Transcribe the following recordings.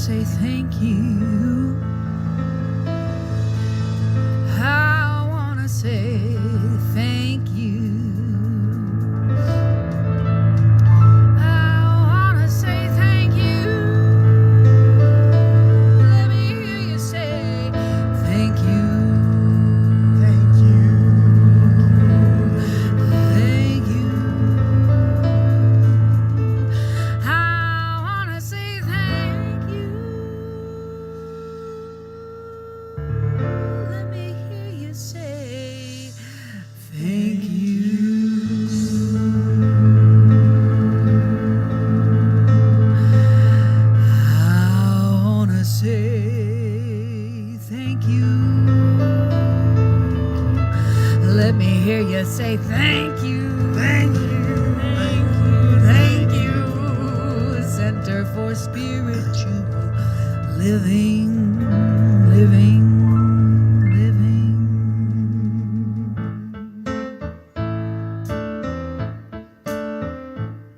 say thank you. I wanna say thank you. I wanna say thank you. Let me hear you say thank you. Thank you. Thank you. I wanna say thank you. Let me hear you say thank you. I wanna say thank you. Let me hear you say thank you. Thank you. Thank you. Thank you. Center for Spiritual Living. Living. Living.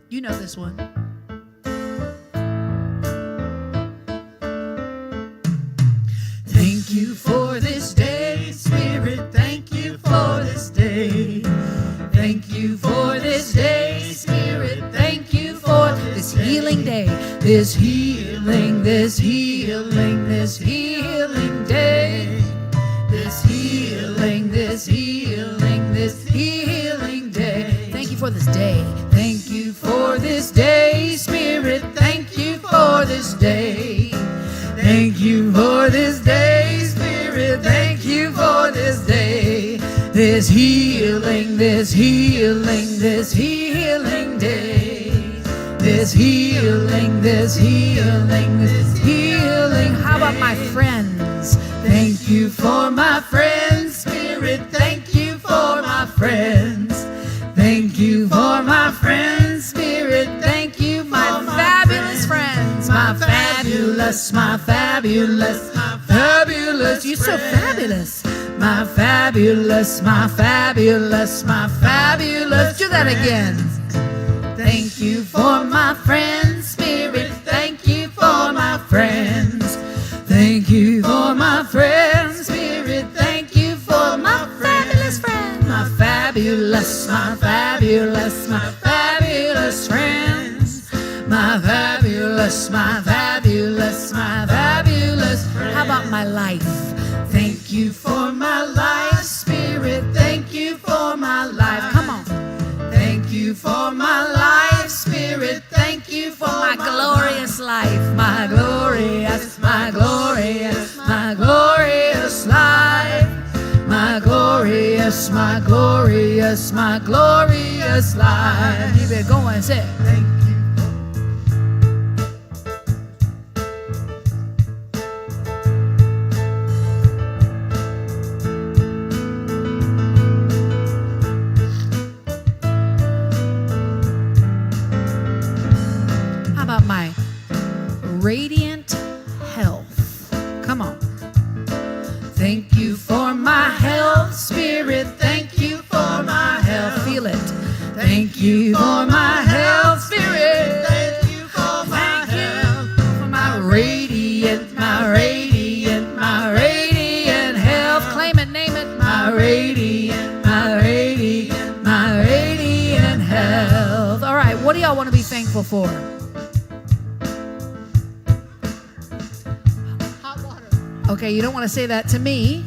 You know this one. Thank you for this day, Spirit. Thank you for this day. Thank you for this day, Spirit. Thank you for this healing day. This healing, this healing, this healing day. This healing, this healing, this healing day. Thank you for this day. Thank you for this day, Spirit. Thank you for this day. Thank you for this day, Spirit. Thank you for this day. This healing, this healing, this healing day. This healing, this healing, this healing. How about my friends? Thank you for my friends, Spirit. Thank you for my friends. Thank you for my friends, Spirit. Thank you, my fabulous friends. My fabulous, my fabulous, my fabulous. You're so fabulous. My fabulous, my fabulous, my fabulous. Do that again. Thank you for my friends, Spirit. Thank you for my friends. Thank you for my friends, Spirit. Thank you for my fabulous friends. My fabulous, my fabulous, my fabulous friends. My fabulous, my fabulous, my fabulous friends. How about my life? Thank you for my life, Spirit. Thank you for my life. Come on. Thank you for my life, Spirit. Thank you for my glorious life. My glorious, my glorious, my glorious life. My glorious, my glorious, my glorious life. Keep it going, say it. Thank you. How about my radiant health? Come on. Thank you for my health, Spirit. Thank you for my health. Feel it. Thank you for my health, Spirit. Thank you for my health. For my radiant, my radiant, my radiant health. Claim it, name it. My radiant, my radiant, my radiant health. All right, what do y'all want to be thankful for? Hot water. Okay, you don't want to say that to me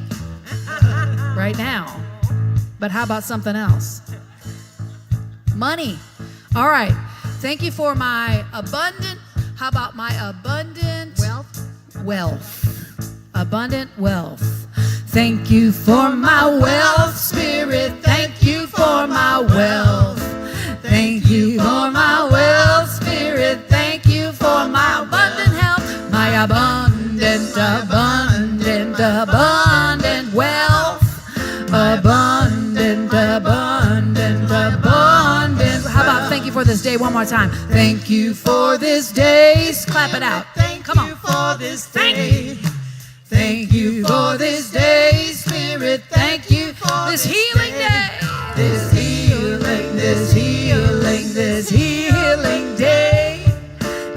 right now. But how about something else? Money. All right. Thank you for my abundant. How about my abundant wealth? Abundant wealth. Thank you for my wealth, Spirit. Thank you for my wealth. Thank you for my wealth, Spirit. Thank you for my abundant health. My abundant, abundant, abundant wealth. Abundant, abundant, abundant. How about thank you for this day one more time? Thank you for this day. Clap it out. Come on. For this day. Thank you for this day, Spirit. Thank you for this healing day. This healing, this healing, this healing day.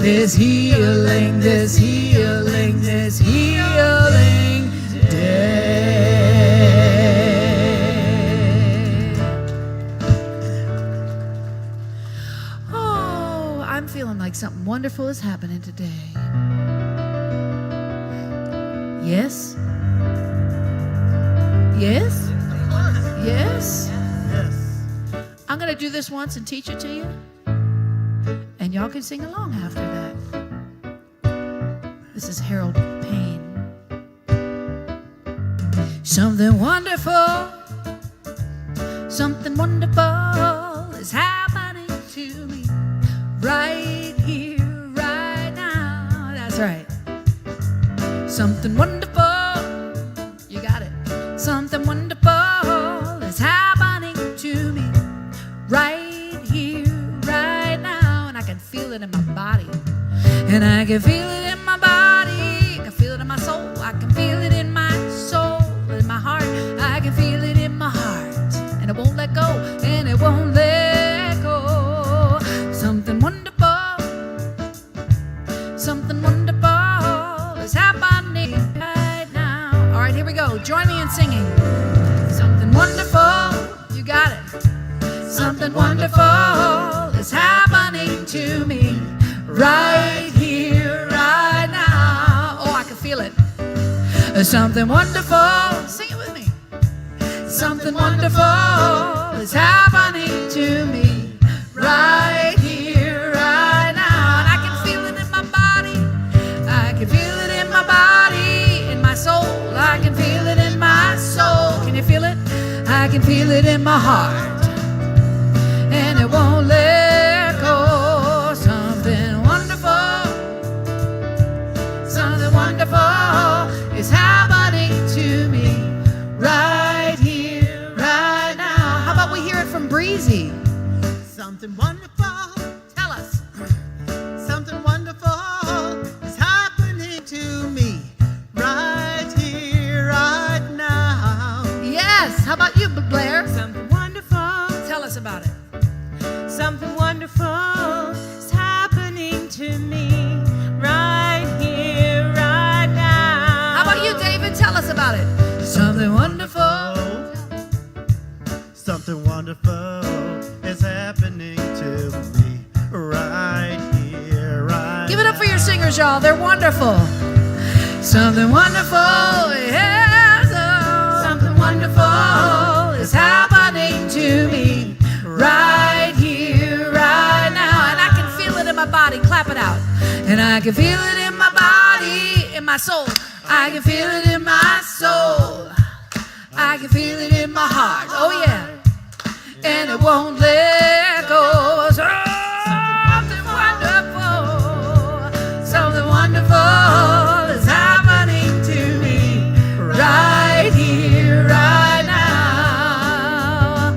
This healing, this healing. feeling like something wonderful is happening today? Yes? Yes? Yes? Yes. I'm going to do this once and teach it to you. And y'all can sing along after that. This is Harold Payne. Something wonderful is happening to me right here, right now. That's right. Something wonderful, you got it. Something wonderful is happening to me right here, right now. And I can feel it in my body. And I can feel it in my body. I can feel it in my soul. I can feel it in my soul, in my heart. I can feel it in my heart. And it won't let go, and it won't let go. Something wonderful is happening right now. All right, here we go. Join me in singing. Something wonderful, you got it. Something wonderful is happening to me right here, right now. Oh, I can feel it. Something wonderful, sing it with me. Something wonderful is happening to me right here, right now. And I can feel it in my body. I can feel it in my body, in my soul. I can feel it in my soul. Can you feel it? I can feel it in my heart. And it won't let go. Something wonderful is happening to me right here, right now. How about we hear it from Breezy? Something wonderful. Tell us. Something wonderful is happening to me right here, right now. Yes. How about you, Blair? Something wonderful, Tell us about it. something wonderful is happening to me right here, right now. How about you, David? Tell us about it. Something wonderful. Something wonderful is happening to me right here, right Give it up for your singers, y'all. They're wonderful. Something wonderful, yes. Something wonderful is happening to me right here, right now. And I can feel it in my body. Clap it out. And I can feel it in my body, in my soul. I can feel it in my soul. I can feel it in my heart. Oh, yeah. And it won't let go. Something wonderful is happening to me right here, right now.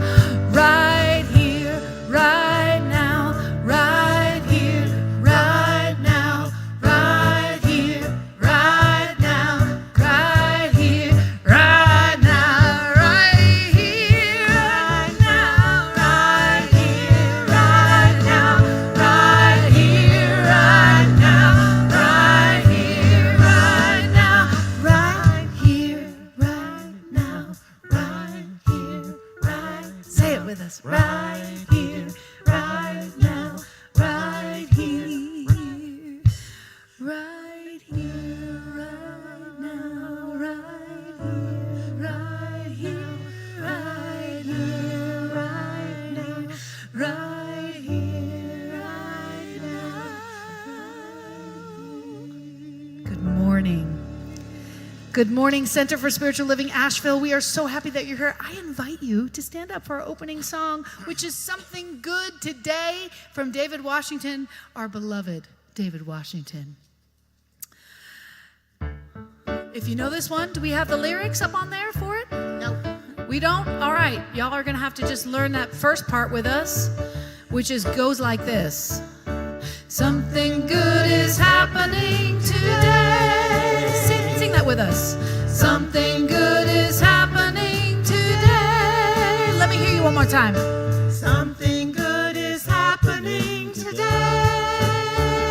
Right here, right now. Right here, right now. Right here, right now. Right here, right now. Right here, right now. Right here, right now. Right here, right now. Right here, right now. Right here, right now. Right here, right. Say it with us. Right here, right now. Right here. Right here, right now. Right here, right here, right now. Right here, right now. Good morning. Good morning, Center for Spiritual Living, Asheville. We are so happy that you're here. I invite you to stand up for our opening song, which is Something Good Today from David Washington, our beloved David Washington. If you know this one, do we have the lyrics up on there for it? No. We don't? All right. Y'all are going to have to just learn that first part with us, which goes like this. Something good is happening today. Sing that with us. Something good is happening today. Let me hear you one more time. Something good is happening today.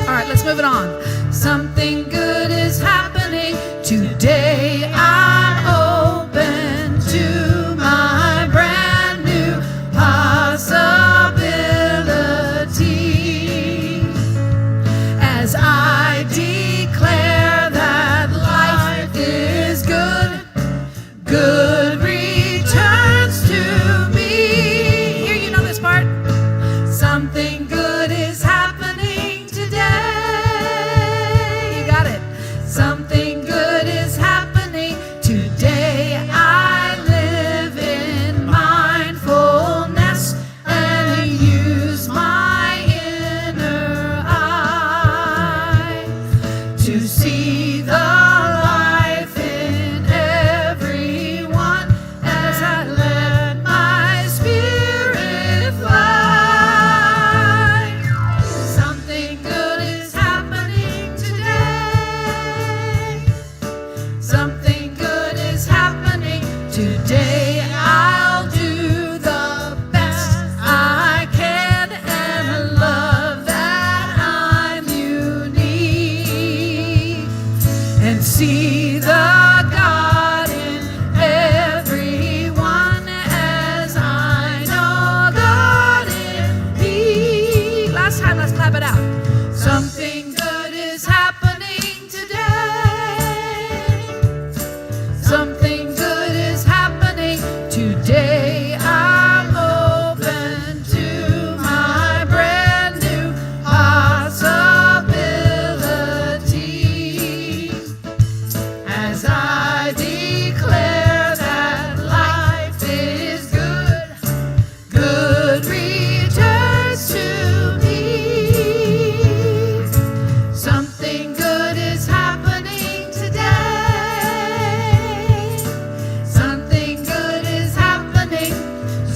All right, let's move it on. Something good is happening today. I'm open to my brand new possibility.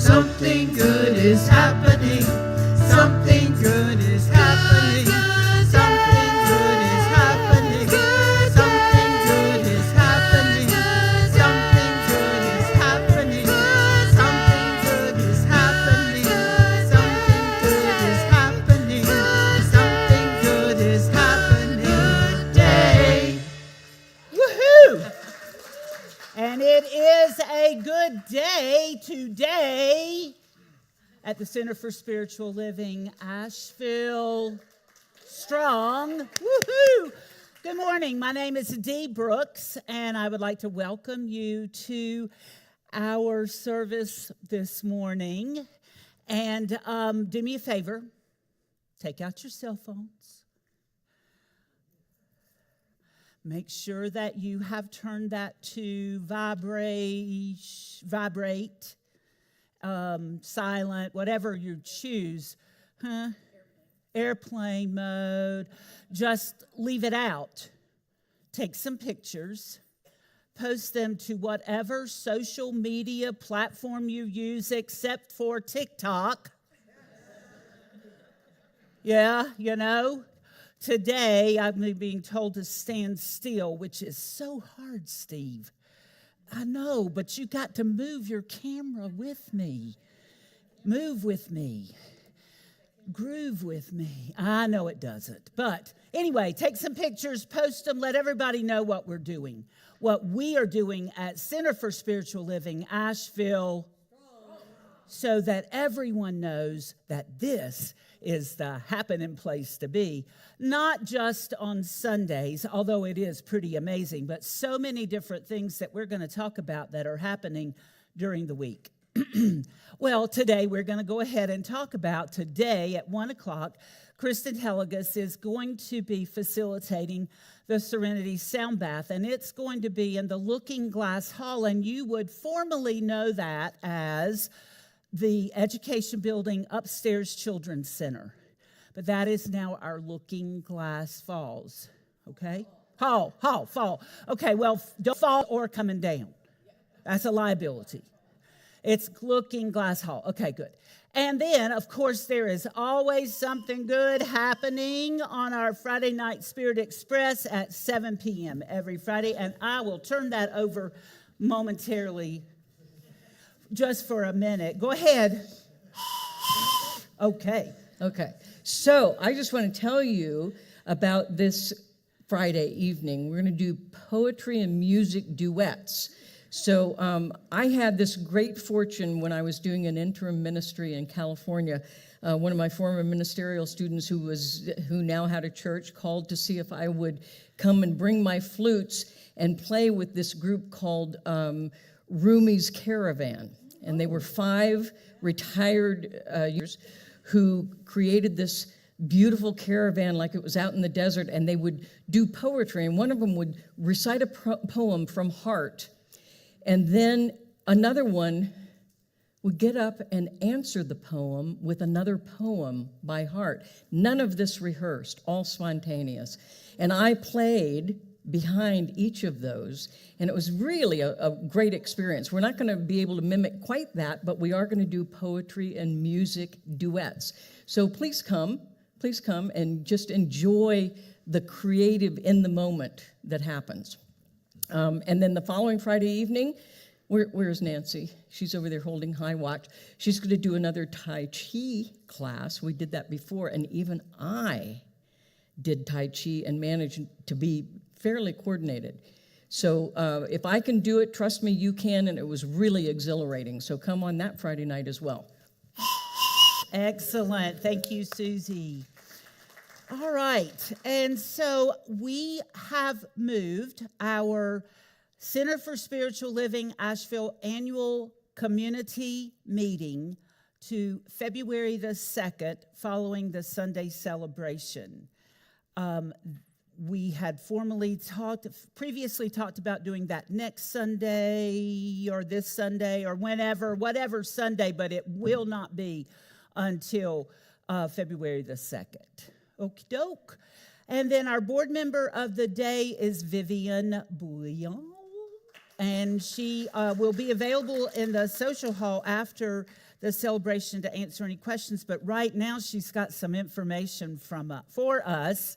Something good is happening. Something good is happening. Something good is happening. Something good is happening. Something good is happening. Something good is happening. Something good is happening. Something good is happening today. Woohoo! And it is a good day today at the Center for Spiritual Living, Asheville. Strong. Woohoo! Good morning. My name is Dee Brooks, and I would like to welcome you to our service this morning. And do me a favor. Take out your cell phones. Make sure that you have turned that to vibrate, silent, whatever you choose. Airplane mode. Just leave it out. Take some pictures. Post them to whatever social media platform you use except for TikTok. Yeah, you know. Today, I'm being told to stand still, which is so hard, Steve. I know, but you got to move your camera with me. Move with me. Groove with me. I know it doesn't. But anyway, take some pictures, post them, let everybody know what we're doing. What we are doing at Center for Spiritual Living, Asheville, so that everyone knows that this is the happening place to be. Not just on Sundays, although it is pretty amazing, but so many different things that we're going to talk about that are happening during the week. Well, today we're going to go ahead and talk about today at 1 o'clock. Kristen Helligas is going to be facilitating the Serenity Sound Bath, and it's going to be in the Looking Glass Hall, and you would formally know that as the Education Building Upstairs Children's Center. But that is now our Looking Glass Falls, okay? Fall. Okay, well, don't fall or coming down. That's a liability. It's Looking Glass Hall. Okay, good. And then, of course, there is always something good happening on our Friday Night Spirit Express at 7 p.m. every Friday, and I will turn that over momentarily just for a minute. Go ahead. Okay. So I just want to tell you about this Friday evening. We're going to do poetry and music duets. So I had this great fortune when I was doing an interim ministry in California. One of my former ministerial students who now had a church called to see if I would come and bring my flutes and play with this group called Rumi's Caravan. And they were 5 retired years who created this beautiful caravan like it was out in the desert, and they would do poetry. And one of them would recite a poem from heart, and then another one would get up and answer the poem with another poem by heart. None of this rehearsed, all spontaneous. And I played behind each of those, and it was really a great experience. We're not going to be able to mimic quite that, but we are going to do poetry and music duets. So please come and just enjoy the creative in the moment that happens. And then the following Friday evening, where's Nancy? She's over there holding high watch. She's going to do another Tai Chi class. We did that before, and even I did Tai Chi and managed to be fairly coordinated. So if I can do it, trust me, you can, and it was really exhilarating. So come on that Friday night as well. Excellent. Thank you, Suzi. All right. And so we have moved our Center for Spiritual Living Asheville annual community meeting to February the 2nd following the Sunday celebration. We had previously talked about doing that next Sunday or this Sunday or whatever Sunday, but it will not be until February the 2nd. Okie doke. And then our board member of the day is Vivian Bouillon, and she will be available in the social hall after the celebration to answer any questions. But right now, she's got some information for us.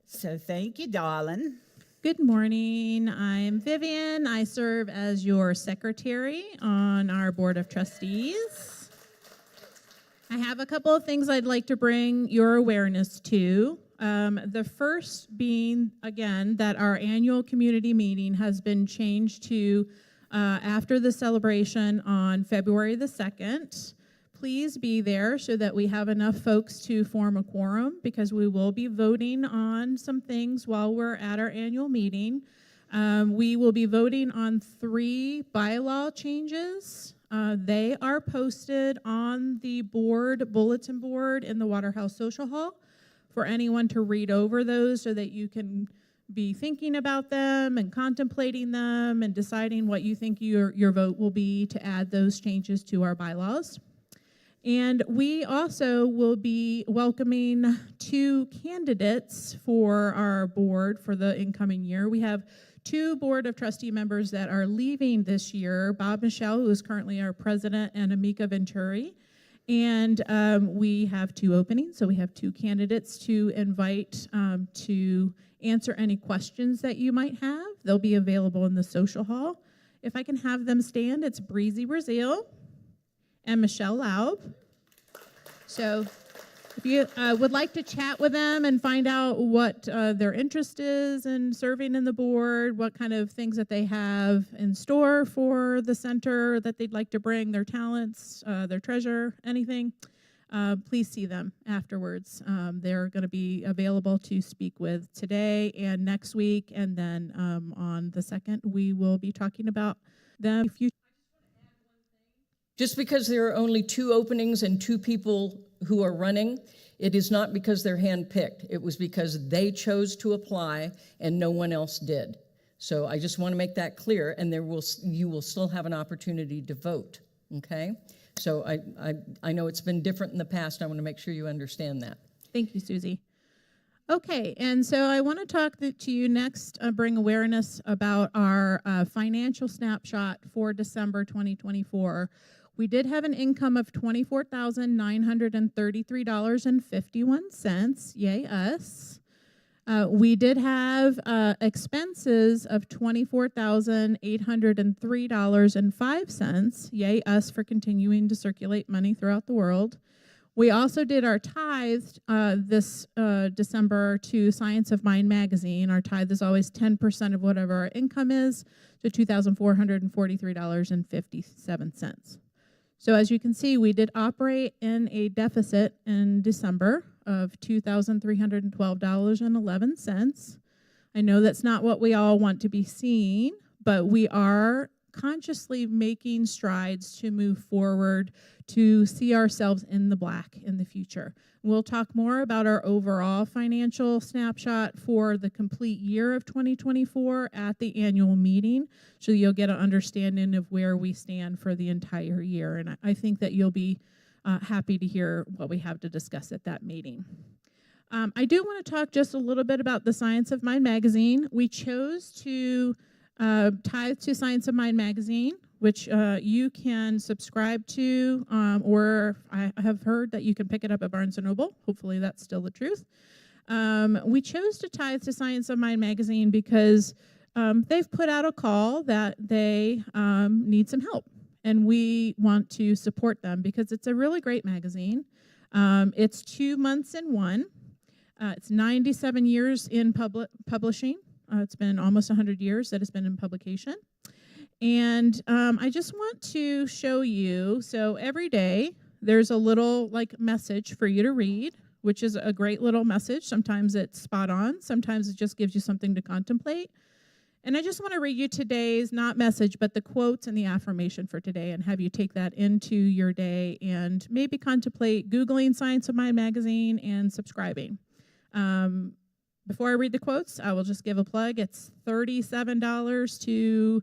So thank you, darling. Good morning. I'm Vivian. I serve as your secretary on our Board of Trustees. I have a couple of things I'd like to bring your awareness to. The first being, again, that our annual community meeting has been changed to after the celebration on February the 2nd. Please be there so that we have enough folks to form a quorum, because we will be voting on some things while we're at our annual meeting. We will be voting on 3 bylaw changes. They are posted on the board bulletin board in the Waterhouse Social Hall for anyone to read over those, so that you can be thinking about them and contemplating them and deciding what you think your vote will be to add those changes to our bylaws. And we also will be welcoming 2 candidates for our board for the incoming year. We have 2 Board of Trustee members that are leaving this year, Bob Michelle, who is currently our president, and Amika Venturi. And we have 2 openings, so we have 2 candidates to invite to answer any questions that you might have. They'll be available in the social hall. If I can have them stand, it's Breezy Brazil and Michelle Laub. So if you would like to chat with them and find out what their interest is in serving in the board, what kind of things that they have in store for the center that they'd like to bring, their talents, their treasure, anything, please see them afterwards. They're going to be available to speak with today and next week, and then on the 2nd, we will be talking about them. Just because there are only 2 openings and 2 people who are running, it is not because they're handpicked. It was because they chose to apply and no one else did. So I just want to make that clear, and you will still have an opportunity to vote, okay? So I know it's been different in the past. I want to make sure you understand that. Thank you, Susie. Okay, and so I want to talk to you next, bring awareness about our financial snapshot for December 2024. We did have an income of $24,933.51. Yay, us. We did have expenses of $24,803.05. Yay, us, for continuing to circulate money throughout the world. We also did our tithes this December to Science of Mind magazine. Our tithe is always 10% of whatever our income is, so $2,443.57. So as you can see, we did operate in a deficit in December of $2,312.11. I know that's not what we all want to be seeing, but we are consciously making strides to move forward to see ourselves in the black in the future. We'll talk more about our overall financial snapshot for the complete year of 2024 at the annual meeting, so you'll get an understanding of where we stand for the entire year. And I think that you'll be happy to hear what we have to discuss at that meeting. I do want to talk just a little bit about the Science of Mind magazine. We chose to tithe to Science of Mind magazine, which you can subscribe to, or I have heard that you can pick it up at Barnes & Noble. Hopefully that's still the truth. We chose to tithe to Science of Mind magazine because they've put out a call that they need some help, and we want to support them because it's a really great magazine. It's 2 months in one. It's 97 years in publishing. It's been almost 100 years that it's been in publication. And I just want to show you, so every day there's a little message for you to read, which is a great little message. Sometimes it's spot on. Sometimes it just gives you something to contemplate. And I just want to read you today's, not message, but the quotes and the affirmation for today, and have you take that into your day and maybe contemplate Googling Science of Mind magazine and subscribing. Before I read the quotes, I will just give a plug. It's $37 to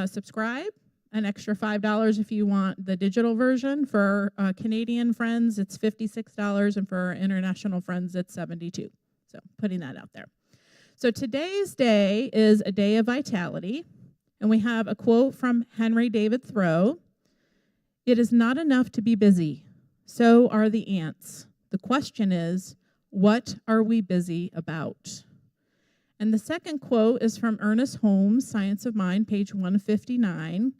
subscribe, an extra $5 if you want the digital version. For Canadian friends, it's $56, and for our international friends, it's $72. So putting that out there. So today's day is a day of vitality, and we have a quote from Henry David Thoreau. It is not enough to be busy. So are the ants. The question is, what are we busy about? And the second quote is from Ernest Holmes, Science of Mind, page 159.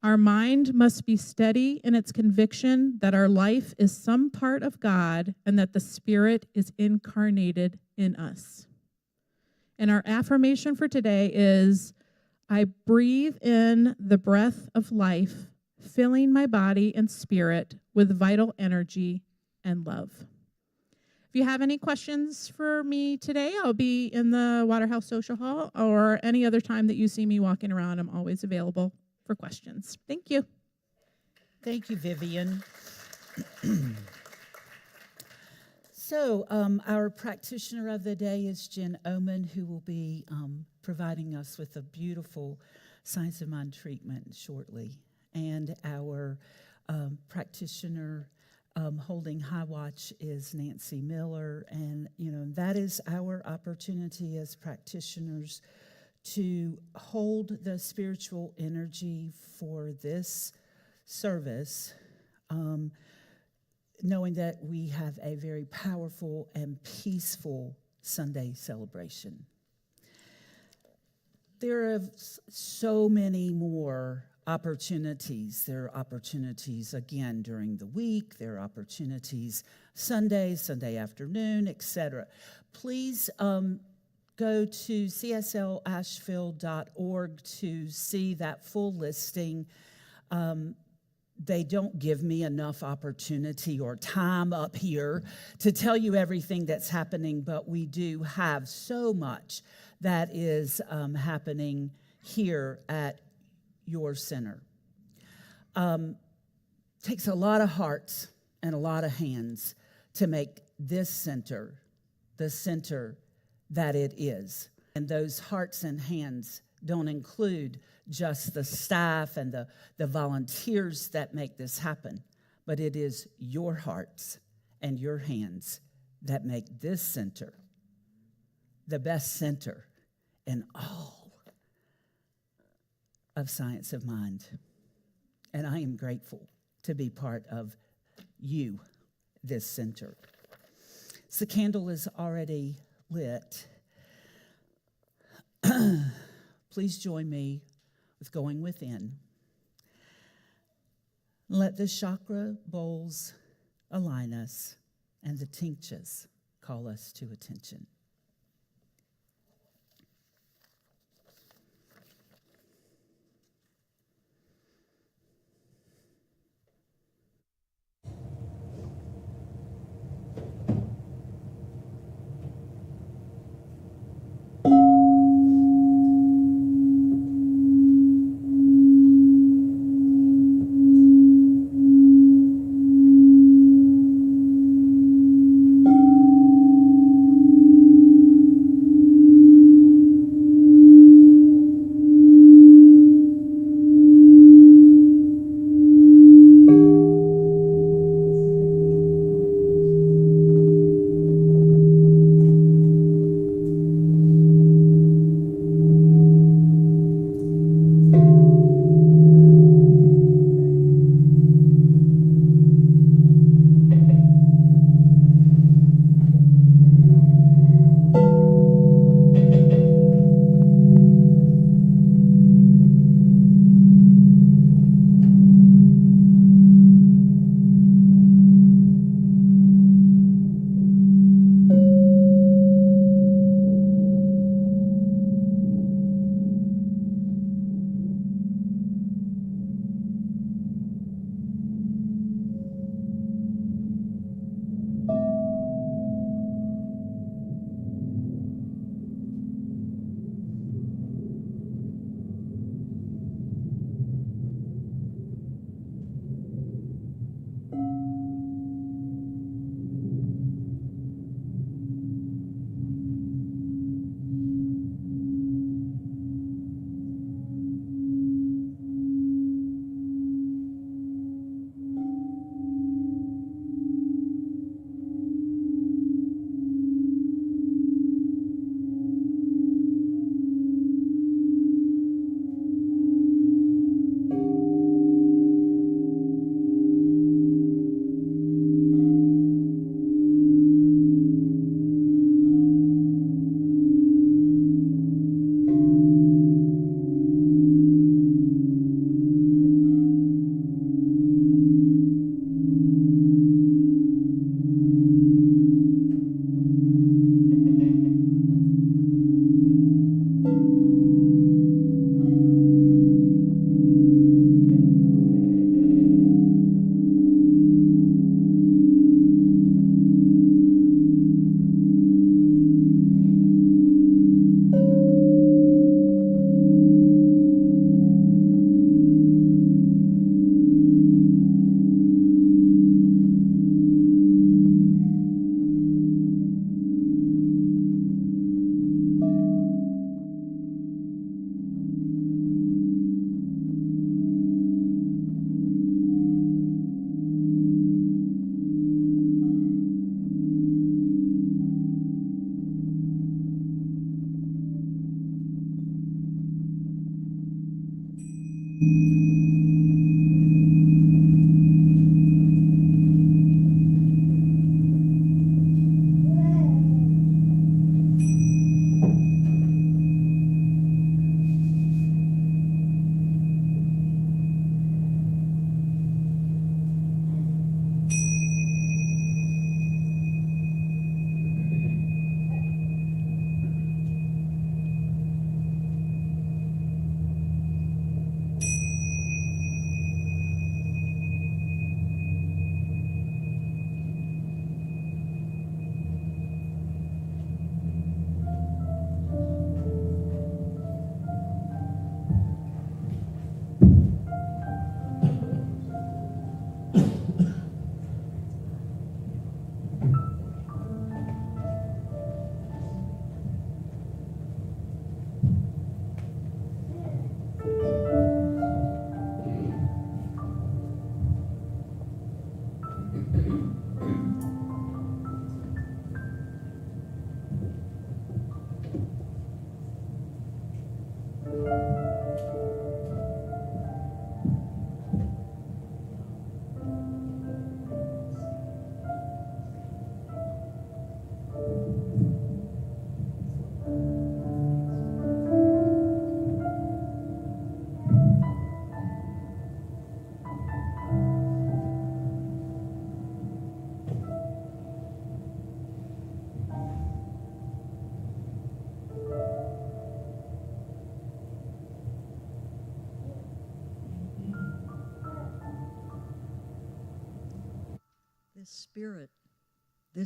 Our mind must be steady in its conviction that our life is some part of God and that the Spirit is incarnated in us. And our affirmation for today is, I breathe in the breath of life, filling my body and spirit with vital energy and love. If you have any questions for me today, I'll be in the Waterhouse Social Hall, or any other time that you see me walking around, I'm always available for questions. Thank you. Thank you, Vivian. So our practitioner of the day is Jen Oman, who will be providing us with a beautiful Science of Mind treatment shortly. And our practitioner holding high watch is Nancy Miller. And, that is our opportunity as practitioners to hold the spiritual energy for this service, knowing that we have a very powerful and peaceful Sunday celebration. There are so many more opportunities. There are opportunities, again, during the week. There are opportunities Sunday afternoon, etc. Please go to cslasheville.org to see that full listing. They don't give me enough opportunity or time up here to tell you everything that's happening, but we do have so much that is happening here at your center. Takes a lot of hearts and a lot of hands to make this center the center that it is. And those hearts and hands don't include just the staff and the volunteers that make this happen, but it is your hearts and your hands that make this center the best center in all of Science of Mind. And I am grateful to be part of you, this center. So the candle is already lit. Please join me with going within. Let the chakra bowls align us and the tinctures call us to attention.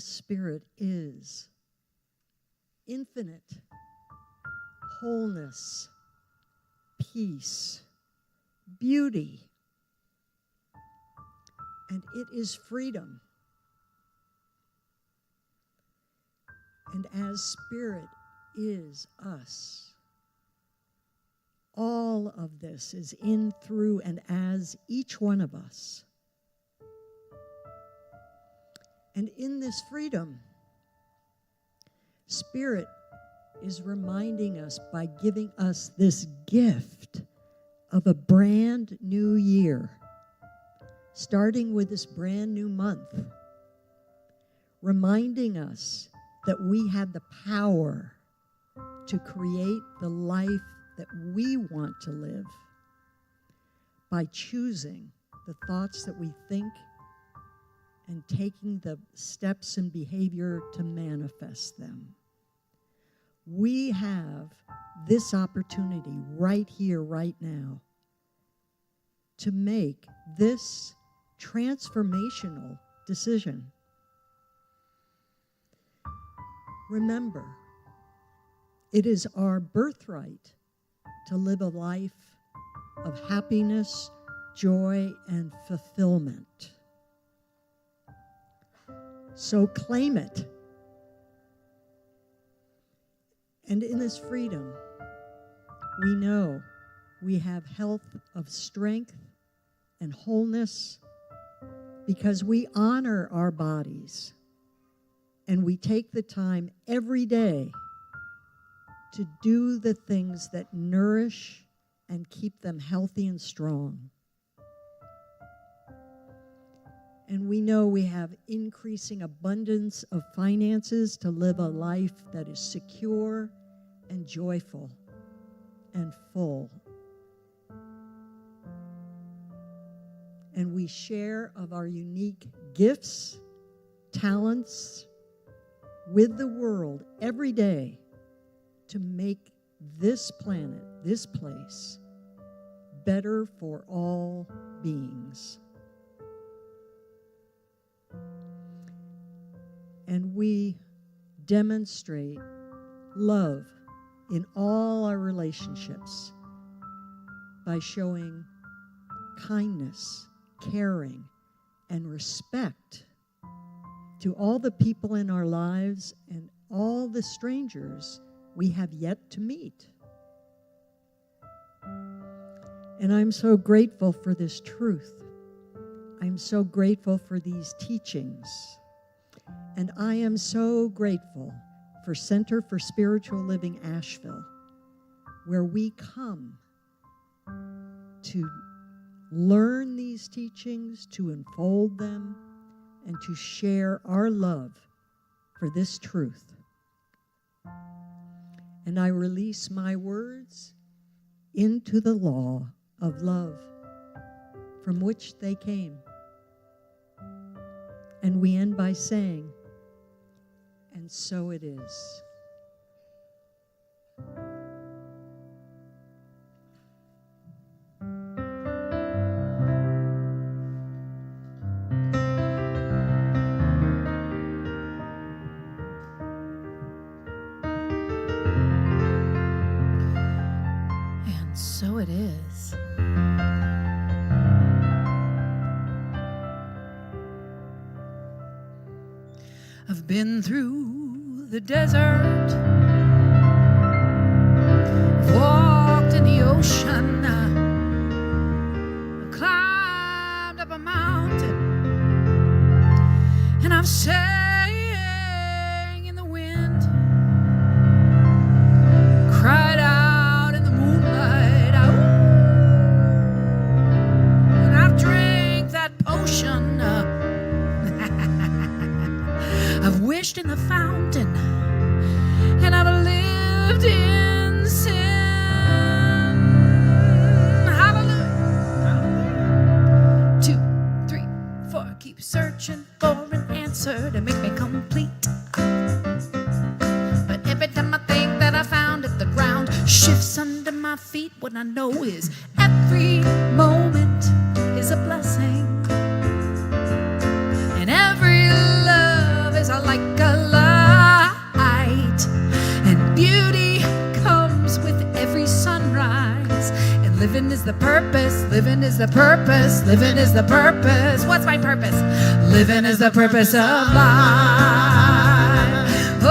This spirit is infinite wholeness, peace, beauty, and it is freedom. And as spirit is us, all of this is in, through, and as each one of us. And in this freedom, Spirit is reminding us by giving us this gift of a brand new year, starting with this brand new month, reminding us that we have the power to create the life that we want to live by choosing the thoughts that we think and taking the steps and behavior to manifest them. We have this opportunity right here, right now, to make this transformational decision. Remember, it is our birthright to live a life of happiness, joy, and fulfillment. So claim it. And in this freedom, we know we have health of strength and wholeness because we honor our bodies and we take the time every day to do the things that nourish and keep them healthy and strong. And we know we have increasing abundance of finances to live a life that is secure and joyful and full. And we share of our unique gifts, talents with the world every day to make this planet, this place, better for all beings. And we demonstrate love in all our relationships by showing kindness, caring, and respect to all the people in our lives and all the strangers we have yet to meet. And I'm so grateful for this truth. I'm so grateful for these teachings. And I am so grateful for Center for Spiritual Living Asheville, where we come to learn these teachings, to unfold them, and to share our love for this truth. And I release my words into the law of love from which they came. And we end by saying, and so it is. And so it is. I've been through the desert, walked in the ocean, climbed up a mountain, I'm saying in the wind, cried out in the moonlight, and I've drank that potion. I've wished in the fountain, and I've lived in sin. Hallelujah. 2, 3, 4. Keep searching for an answer to make me complete. But every time I think that I found it, the ground shifts under my feet. What I know is every moment is a blessing, and every love is like a light, and beauty comes with every sunrise. And living is the purpose, living is the purpose, living is the purpose. What's my purpose? Living is the purpose of life. Oh,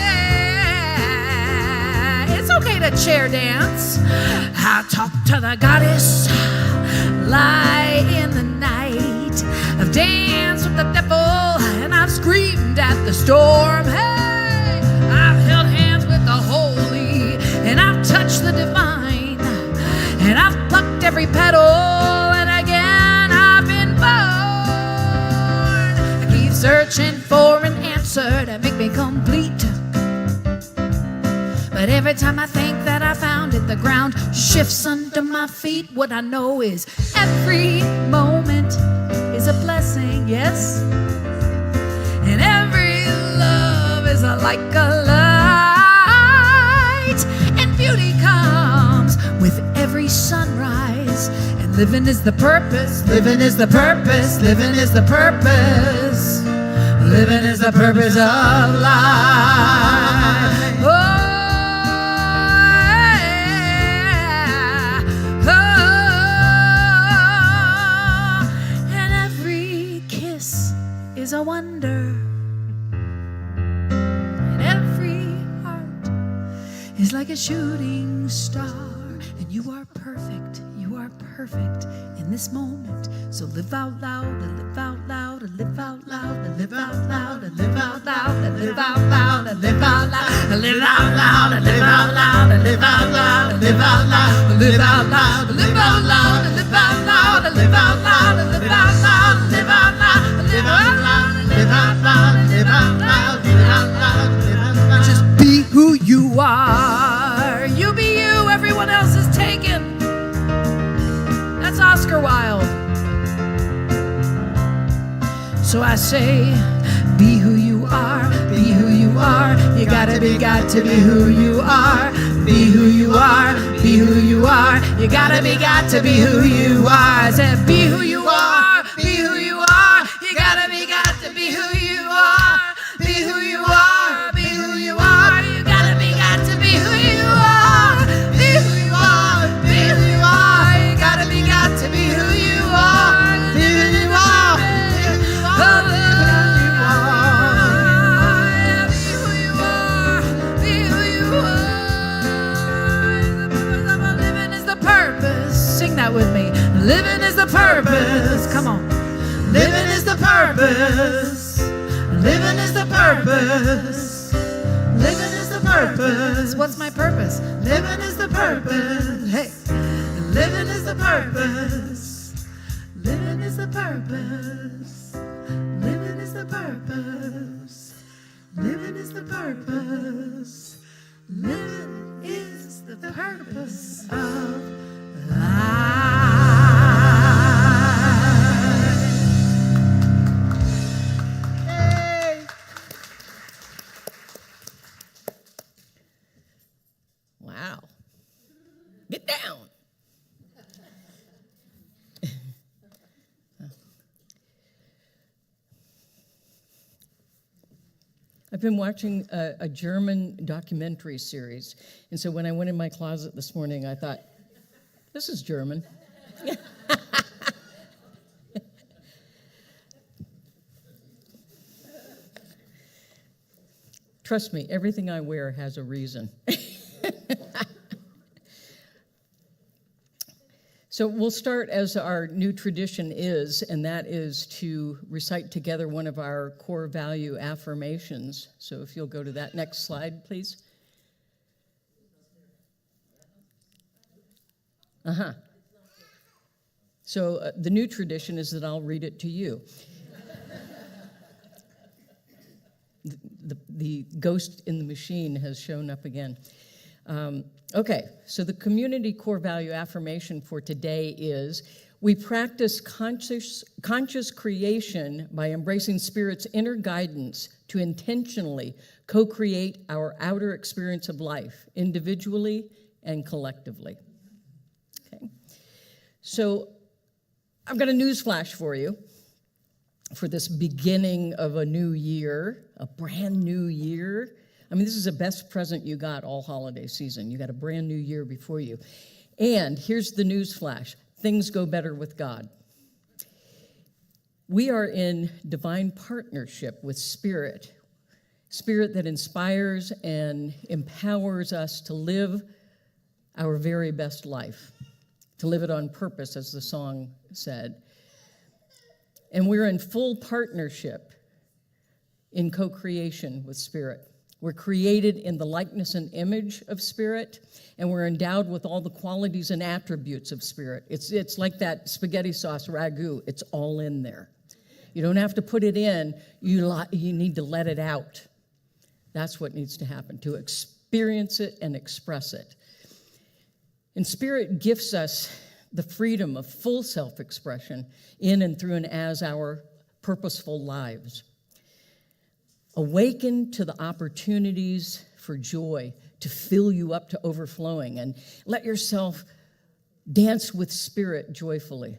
yeah. It's okay to chair dance. I talk to the goddess, lie in the night. I've danced with the devil, and I've screamed at the storm. Hey, I've held hands with the holy, and I've touched the divine, and I've plucked every petal, and again I've been born. I keep searching for an answer to make me complete. But every time I think that I found it, the ground shifts under my feet. What I know is every moment is a blessing, yes? And every love is like a light, and beauty comes with every sunrise. And living is the purpose, living is the purpose, living is the purpose, living is the purpose of life. Oh, is a wonder, and every heart is like a shooting star, and you are perfect in this moment. So live out loud, and live out loud, and live out loud, and live out loud, and live out loud, and live out loud, and live out loud, and live out loud, and live out loud, and live out loud, and live out loud, and live out loud, and live out loud, and live out loud, and live out loud, and live out loud, and live out loud, and live out loud, and live out loud, and live out loud, live out loud, live out loud. Just be who you are. You be you. Everyone else is taken. That's Oscar Wilde. So I say, be who you are, be who you are. You gotta be, got to be who you are. Be who you are, be who you are. You gotta be, got to be who you are. I said, be who you are, be who you are. You gotta be, got to be who you are. Be who you are, be who you are. You gotta be, got to be who you are. Be who you are, be who you are. You gotta be, got to be who you are. Be who you are, be who you are. Be who you are, be who you are. Living is the purpose. Sing that with me. Living is the purpose. Come on. Living is the purpose. Living is the purpose. Living is the purpose. What's my purpose? Living is the purpose. Hey. Living is the purpose. Living is the purpose. Living is the purpose. Living is the purpose. Living is the purpose of life. Wow. Get down. I've been watching a German documentary series, and so when I went in my closet this morning, I thought, this is German. Trust me, everything I wear has So we'll start as our new tradition is, and that is to recite together one of our core value affirmations. So if you'll go to that next slide, please. So the new tradition is that I'll read it to you. The ghost in the machine has shown up again. Okay, so the community core value affirmation for today is: we practice conscious creation by embracing Spirit's inner guidance to intentionally co-create our outer experience of life, individually and collectively. Okay, so I've got a news flash for you for this beginning of a new year, a brand new year. I mean, this is the best present you got all holiday season. You got a brand new year before you. And here's the news flash: things go better with God. We are in divine partnership with Spirit that inspires and empowers us to live our very best life, to live it on purpose, as the song said. And we're in full partnership in co-creation with Spirit. We're created in the likeness and image of Spirit, and we're endowed with all the qualities and attributes of Spirit. It's like that spaghetti sauce ragu. It's all in there. You don't have to put it in. You need to let it out. That's what needs to happen, to experience it and express it. And Spirit gifts us the freedom of full self-expression in and through and as our purposeful lives. Awaken to the opportunities for joy to fill you up to overflowing, and let yourself dance with Spirit joyfully.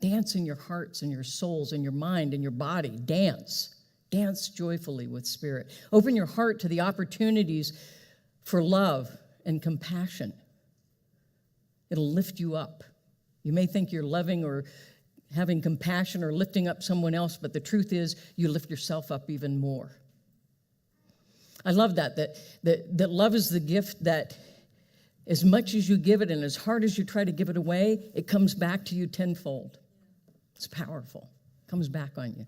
Dance in your hearts and your souls and your mind and your body. Dance. Dance joyfully with Spirit. Open your heart to the opportunities for love and compassion. It'll lift you up. You may think you're loving or having compassion or lifting up someone else, but the truth is you lift yourself up even more. I love that love is the gift that as much as you give it and as hard as you try to give it away, it comes back to you tenfold. It's powerful. It comes back on you.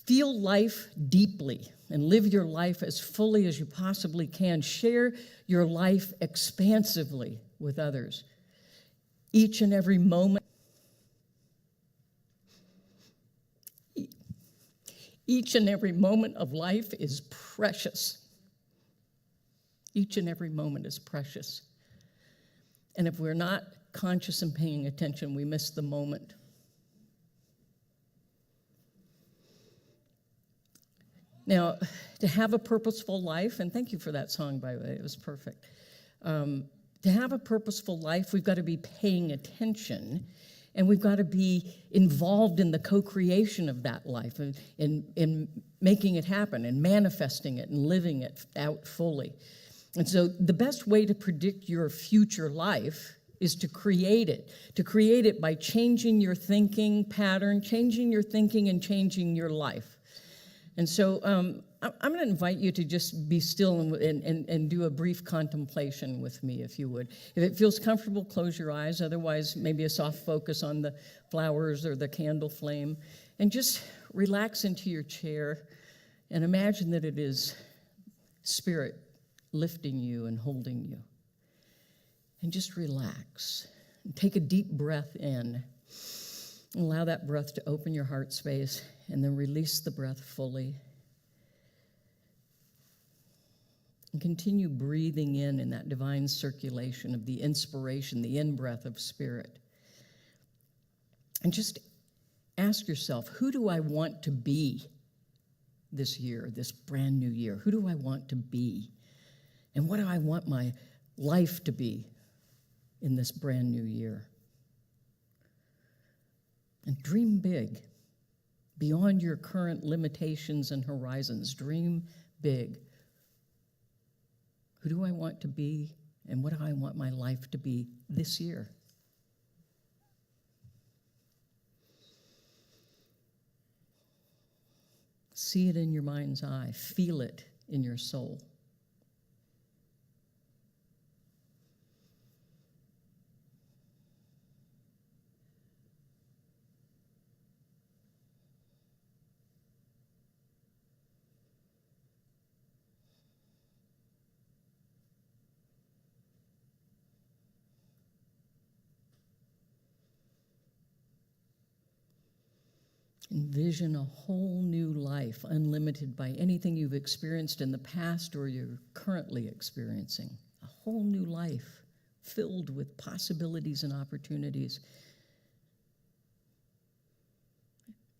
Feel life deeply and live your life as fully as you possibly can. Share your life expansively with others. Each and every moment of life is precious. Each and every moment is precious. And if we're not conscious and paying attention, we miss the moment. Now, to have a purposeful life, and thank you for that song, by the way, it was perfect. To have a purposeful life, we've got to be paying attention, and we've got to be involved in the co-creation of that life, and in making it happen, and manifesting it, and living it out fully. And so the best way to predict your future life is to create it by changing your thinking pattern, changing your thinking and changing your life. And so I'm going to invite you to just be still and do a brief contemplation with me, if you would. If it feels comfortable, close your eyes. Otherwise, maybe a soft focus on the flowers or the candle flame. And just relax into your chair and imagine that it is Spirit lifting you and holding you. And just relax. And take a deep breath in. Allow that breath to open your heart space, and then release the breath fully. And continue breathing in that divine circulation of the inspiration, the in-breath of Spirit. And just ask yourself, who do I want to be this year, this brand new year? Who do I want to be? And what do I want my life to be in this brand new year? And dream big, beyond your current limitations and horizons. Dream big. Who do I want to be, and what do I want my life to be this year? See it in your mind's eye. Feel it in your soul. Envision a whole new life, unlimited by anything you've experienced in the past or you're currently experiencing. A whole new life filled with possibilities and opportunities.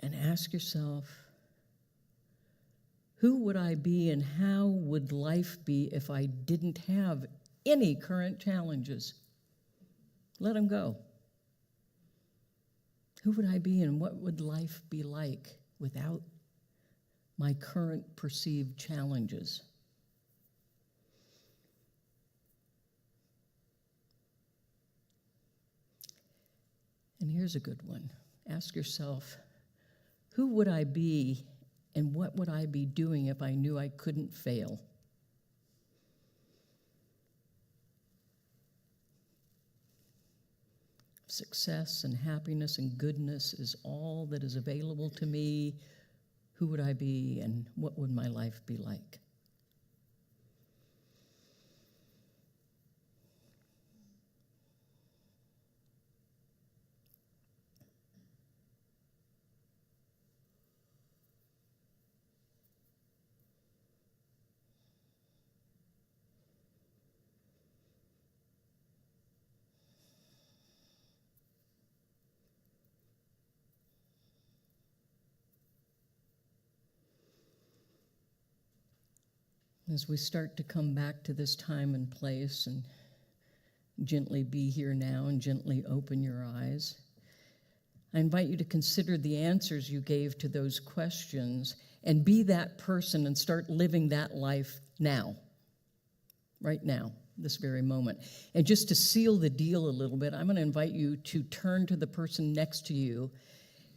And ask yourself, who would I be and how would life be if I didn't have any current challenges? Let them go. Who would I be and what would life be like without my current perceived challenges? And here's a good one. Ask yourself, who would I be and what would I be doing if I knew I couldn't fail? Success and happiness and goodness is all that is available to me. Who would I be and what would my life be like? As we start to come back to this time and place and gently be here now and gently open your eyes, I invite you to consider the answers you gave to those questions and be that person and start living that life now, right now, this very moment. And just to seal the deal a little bit, I'm going to invite you to turn to the person next to you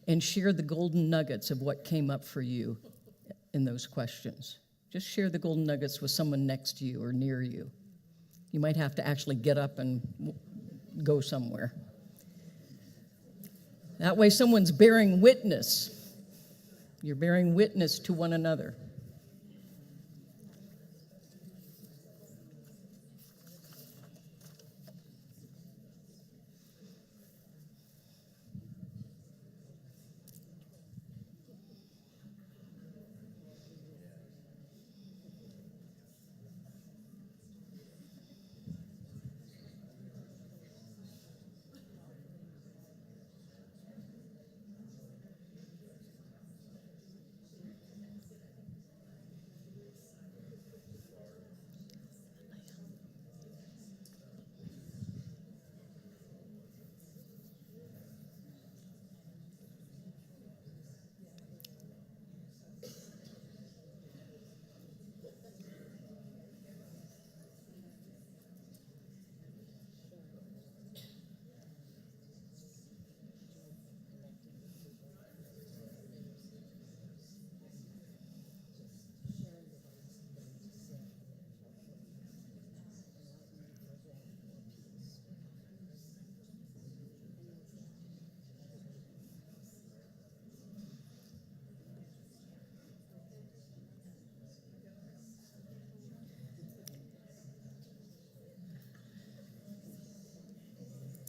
and share the golden nuggets of what came up for you in those questions. Just share the golden nuggets with someone next to you or near you. You might have to actually get up and go somewhere. That way someone's bearing witness. You're bearing witness to one another.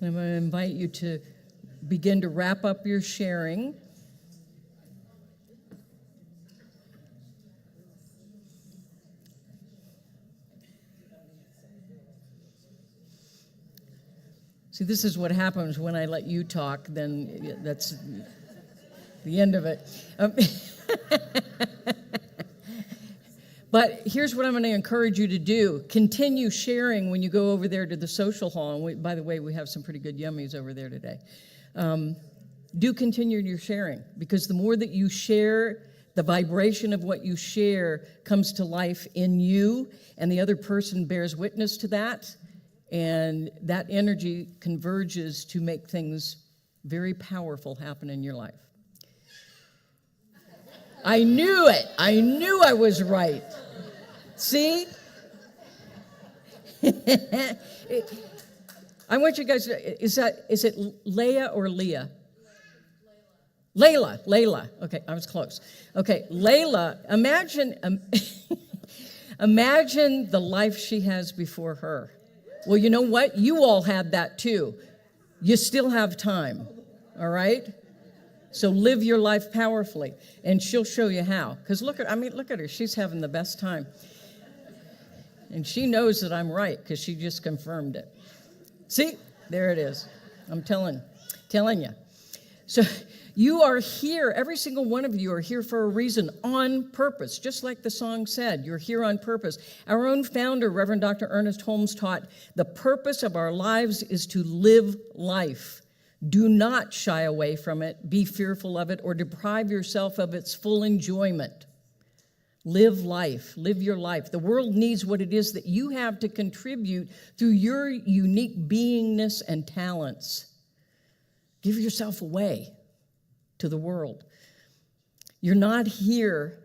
I'm going to invite you to begin to wrap up your sharing. See, this is what happens when I let you talk, then that's the end of it. But here's what I'm going to encourage you to do. Continue sharing when you go over there to the social hall. And by the way, we have some pretty good yummies over there today. Do continue your sharing, because the more that you share, the vibration of what you share comes to life in you, and the other person bears witness to that, and that energy converges to make things very powerful happen in your life. I knew it. I knew I was right. See? I want you guys to, is it Leah or Leah? Layla. Okay, I was close. Okay, Layla, imagine the life she has before her. Well, you know what? You all had that too. You still have time, all right? So live your life powerfully, and she'll show you how. Because look at her. She's having the best time. And she knows that I'm right because she just confirmed it. See, there it is. I'm telling you. So you are here. Every single one of you are here for a reason, on purpose. Just like the song said, you're here on purpose. Our own founder, Reverend Dr. Ernest Holmes, taught the purpose of our lives is to live life. Do not shy away from it, be fearful of it, or deprive yourself of its full enjoyment. Live life. Live your life. The world needs what it is that you have to contribute through your unique beingness and talents. Give yourself away to the world. You're not here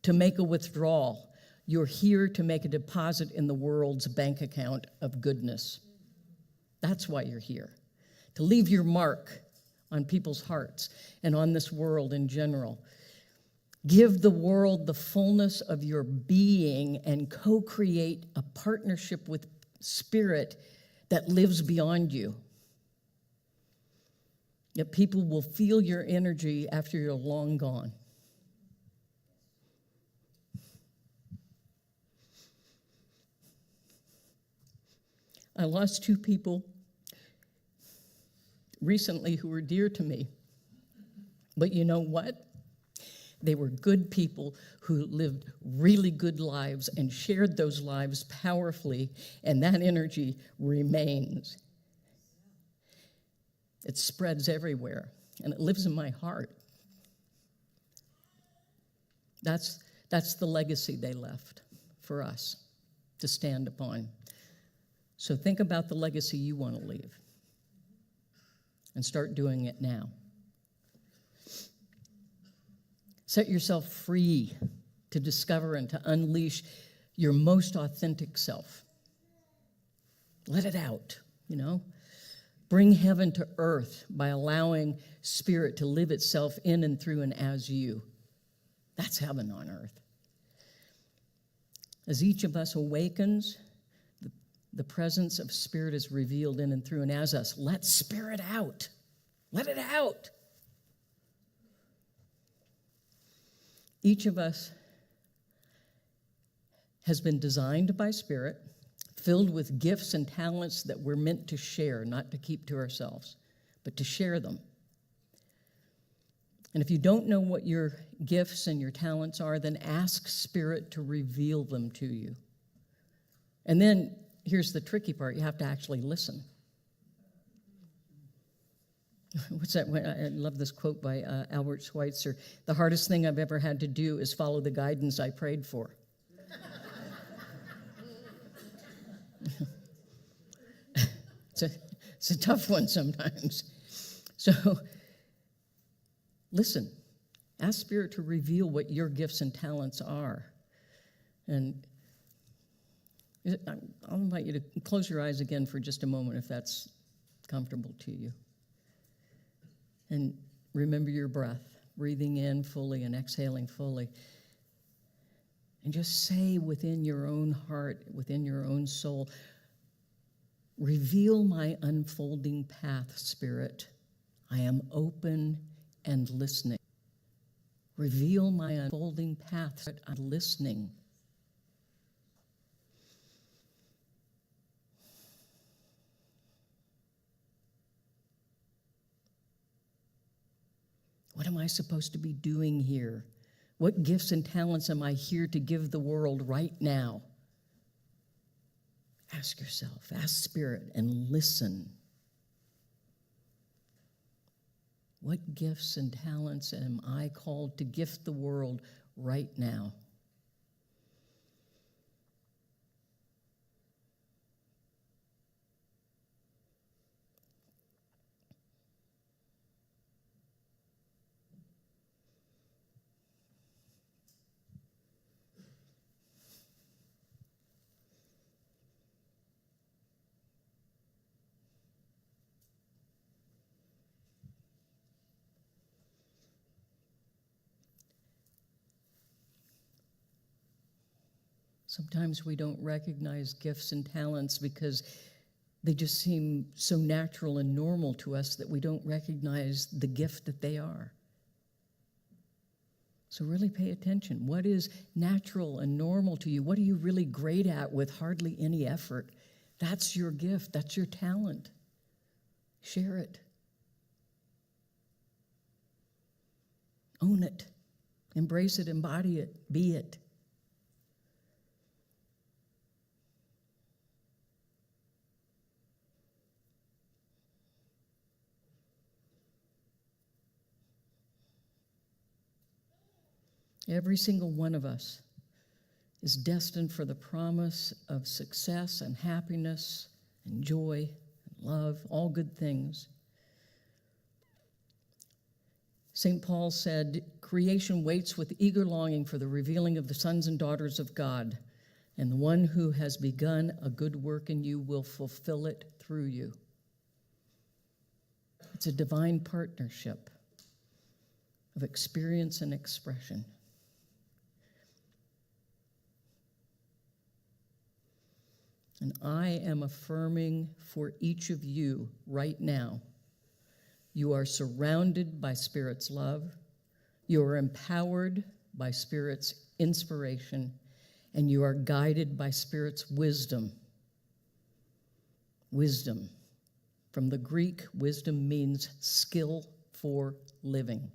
to make a withdrawal. You're here to make a deposit in the world's bank account of goodness. That's why you're here, to leave your mark on people's hearts and on this world in general. Give the world the fullness of your being and co-create a partnership with Spirit that lives beyond you. Yet people will feel your energy after you're long gone. I lost 2 people recently who were dear to me. But you know what? They were good people who lived really good lives and shared those lives powerfully, and that energy remains. It spreads everywhere, and it lives in my heart. That's the legacy they left for us to stand upon. So think about the legacy you want to leave and start doing it now. Set yourself free to discover and to unleash your most authentic self. Let it out, Bring heaven to earth by allowing Spirit to live itself in and through and as you. That's heaven on earth. As each of us awakens, the presence of Spirit is revealed in and through and as us. Let Spirit out. Let it out. Each of us has been designed by Spirit, filled with gifts and talents that we're meant to share, not to keep to ourselves, but to share them. And if you don't know what your gifts and your talents are, then ask Spirit to reveal them to you. And then here's the tricky part. You have to actually listen. What's that? I love this quote by Albert Schweitzer. The hardest thing I've ever had to do is follow the guidance I prayed for. It's a tough one sometimes. So listen. Ask Spirit to reveal what your gifts and talents are. And I'll invite you to close your eyes again for just a moment if that's comfortable to you. And remember your breath, breathing in fully and exhaling fully. And just say within your own heart, within your own soul, reveal my unfolding path, Spirit. I am open and listening. Reveal my unfolding path, Spirit. I'm listening. What am I supposed to be doing here? What gifts and talents am I here to give the world right now? Ask yourself, ask Spirit, and listen. What gifts and talents am I called to gift the world right now? Sometimes we don't recognize gifts and talents because they just seem so natural and normal to us that we don't recognize the gift that they are. So really pay attention. What is natural and normal to you? What are you really great at with hardly any effort? That's your gift. That's your talent. Share it. Own it. Embrace it. Embody it. Be it. Every single one of us is destined for the promise of success and happiness and joy and love, all good things. St. Paul said, creation waits with eager longing for the revealing of the sons and daughters of God, and the one who has begun a good work in you will fulfill it through you. It's a divine partnership of experience and expression. And I am affirming for each of you right now, you are surrounded by Spirit's love, you are empowered by Spirit's inspiration, and you are guided by Spirit's wisdom. Wisdom. From the Greek, wisdom means skill for living.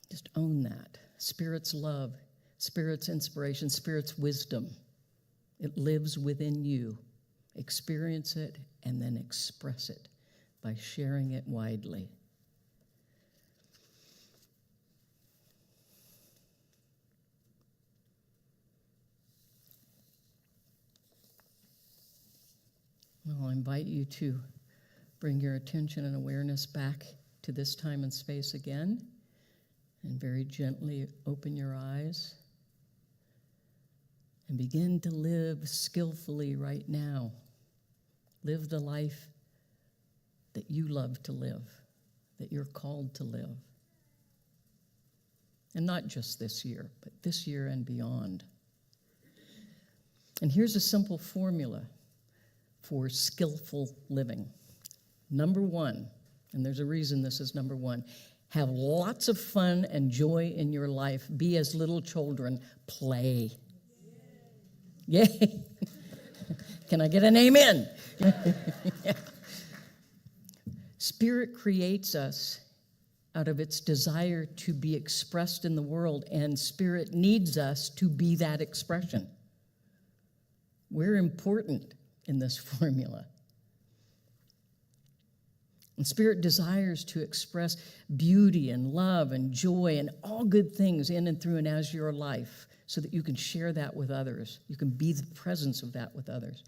Just own that. Spirit's love, Spirit's inspiration, Spirit's wisdom. It lives within you. Experience it and then express it by sharing it widely. Well, I invite you to bring your attention and awareness back to this time and space again. And very gently open your eyes and begin to live skillfully right now. Live the life that you love to live, that you're called to live. And not just this year, but this year and beyond. And here's a simple formula for skillful living. Number one, and there's a reason this is number one, have lots of fun and joy in your life. Be as little children. Play. Yay. Can I get an amen? Yeah. Spirit creates us out of its desire to be expressed in the world, and Spirit needs us to be that expression. We're important in this formula. And Spirit desires to express beauty and love and joy and all good things in and through and as your life so that you can share that with others. You can be the presence of that with others.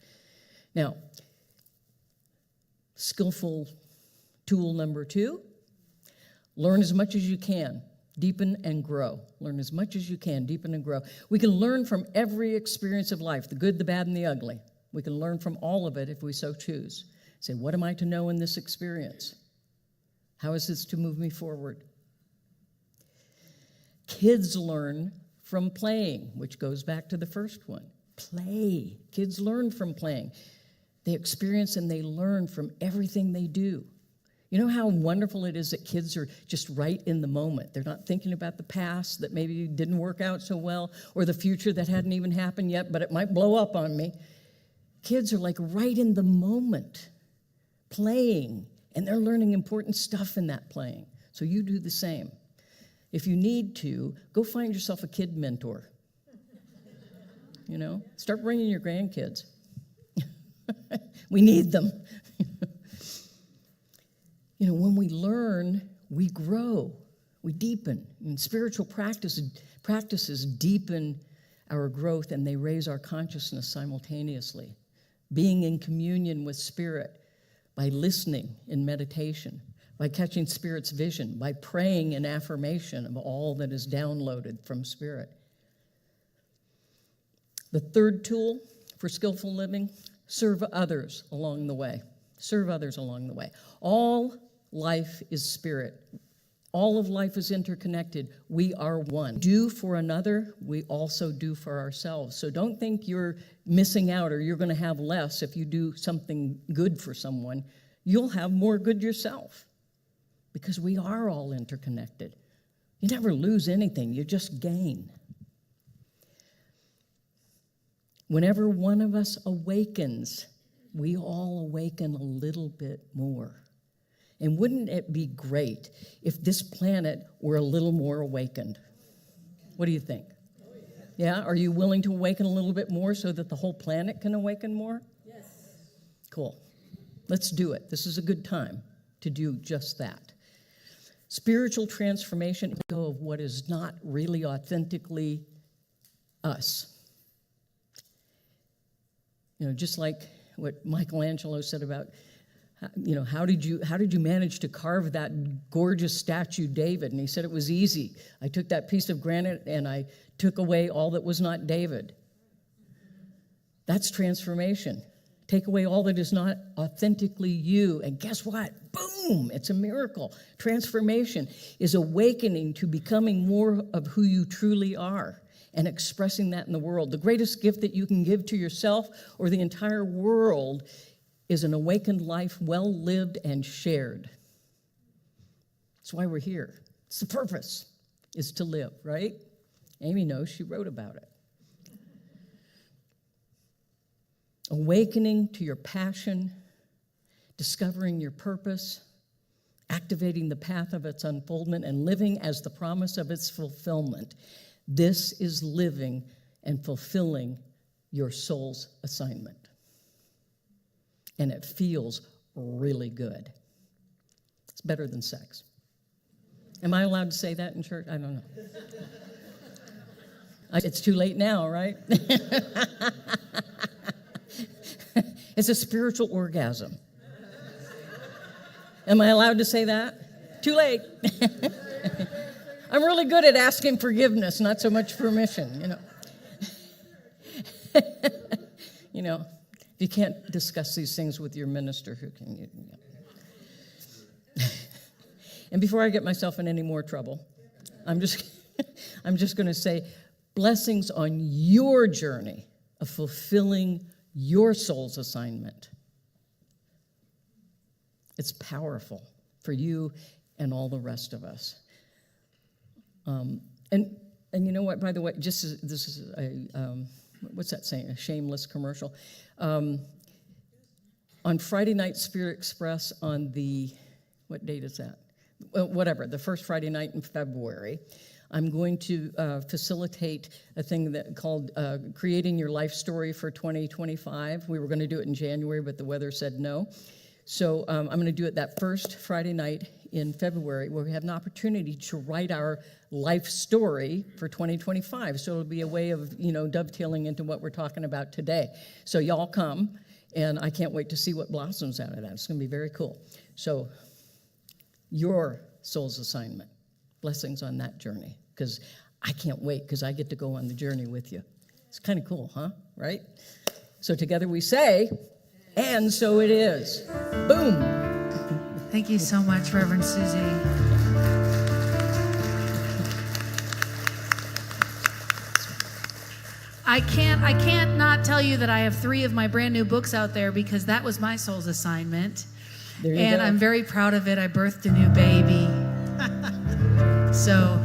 Now, skillful tool number 2, learn as much as you can. Deepen and grow. Learn as much as you can. Deepen and grow. We can learn from every experience of life, the good, the bad, and the ugly. We can learn from all of it if we so choose. Say, what am I to know in this experience? How is this to move me forward? Kids learn from playing, which goes back to the first one. Play. Kids learn from playing. They experience and they learn from everything they do. You know how wonderful it is that kids are just right in the moment. They're not thinking about the past that maybe didn't work out so well, or the future that hadn't even happened yet, but it might blow up on me. Kids are like right in the moment, playing, and they're learning important stuff in that playing. So you do the same. If you need to, go find yourself a kid mentor. You know, start bringing your grandkids. We need them. You know, when we learn, we grow, we deepen. And spiritual practices deepen our growth, and they raise our consciousness simultaneously. Being in communion with Spirit, by listening in meditation, by catching Spirit's vision, by praying in affirmation of all that is downloaded from Spirit. The third tool for skillful living, serve others along the way. Serve others along the way. All life is Spirit. All of life is interconnected. We are one. Do for another, we also do for ourselves. So don't think you're missing out or you're going to have less if you do something good for someone. you'll have more good yourself, because we are all interconnected. You never lose anything, you just gain. Whenever one of us awakens, we all awaken a little bit more. And wouldn't it be great if this planet were a little more awakened? What do you think? Yeah? Are you willing to awaken a little bit more so that the whole planet can awaken more? Yes. Cool. Let's do it. This is a good time to do just that. Spiritual transformation of what is not really authentically us. You know, just like what Michelangelo said about, you know, how did you manage to carve that gorgeous statue, David? And he said it was easy. I took that piece of granite and I took away all that was not David. That's transformation. Take away all that is not authentically you, and guess what? Boom! It's a miracle. Transformation is awakening to becoming more of who you truly are and expressing that in the world. The greatest gift that you can give to yourself or the entire world is an awakened life, well lived and shared. That's why we're here. It's the purpose, is to live, right? Amy knows, she wrote about it. Awakening to your passion, discovering your purpose, activating the path of its unfoldment, and living as the promise of its fulfillment. This is living and fulfilling your soul's assignment. And it feels really good. It's better than sex. Am I allowed to say that in church? I don't know. It's too late now, right? It's a spiritual orgasm. Am I allowed to say that? Too late. I'm really good at asking forgiveness, not so much permission, you know. You know, if you can't discuss these things with your minister, who can you? And before I get myself in any more trouble, I'm just going to say, blessings on your journey of fulfilling your soul's assignment. It's powerful for you and all the rest of us. And you know what, by the way, this is a, what's that saying, a shameless commercial. On Friday night, Spirit Express on the, what date is that? Well, whatever, the first Friday night in February, I'm going to facilitate a thing that called Creating Your Life Story for 2025. We were going to do it in January, but the weather said no. So I'm going to do it that first Friday night in February, where we have an opportunity to write our life story for 2025. So it'll be a way of, you know, dovetailing into what we're talking about today. So y'all come, and I can't wait to see what blossoms out of that. It's going to be very cool. So your soul's assignment. Blessings on that journey, because I can't wait, because I get to go on the journey with you. It's kind of cool, huh? Right? So together we say, and so it is. Boom. Thank you so much, Reverend Suzi. I can't not tell you that I have 3 of my brand new books out there, because that was my soul's assignment. And I'm very proud of it. I birthed a new baby. So,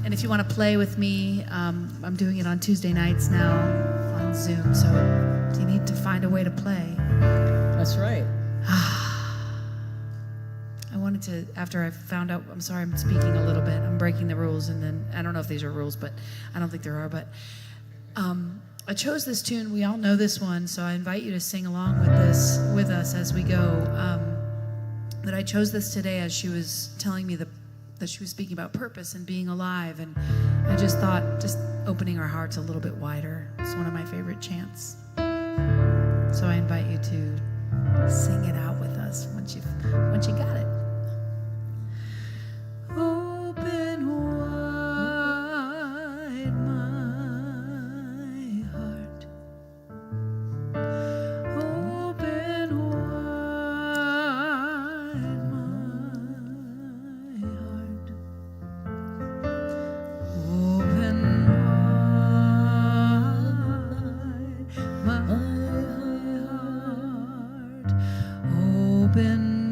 and if you want to play with me, I'm doing it on Tuesday nights now on Zoom. So you need to find a way to play. That's right. I wanted to, after I found out, I'm sorry, I'm speaking a little bit. I'm breaking the rules, and then, I don't know if these are rules, but I don't think there are, but I chose this tune. We all know this one, so I invite you to sing along with this with us as we go. That I chose this today as she was telling me that she was speaking about purpose and being alive, and I just thought, just opening our hearts a little bit wider. It's one of my favorite chants. So I invite you to sing it out with us once you got it. Open wide my heart. Open wide my heart. Open wide my heart. Open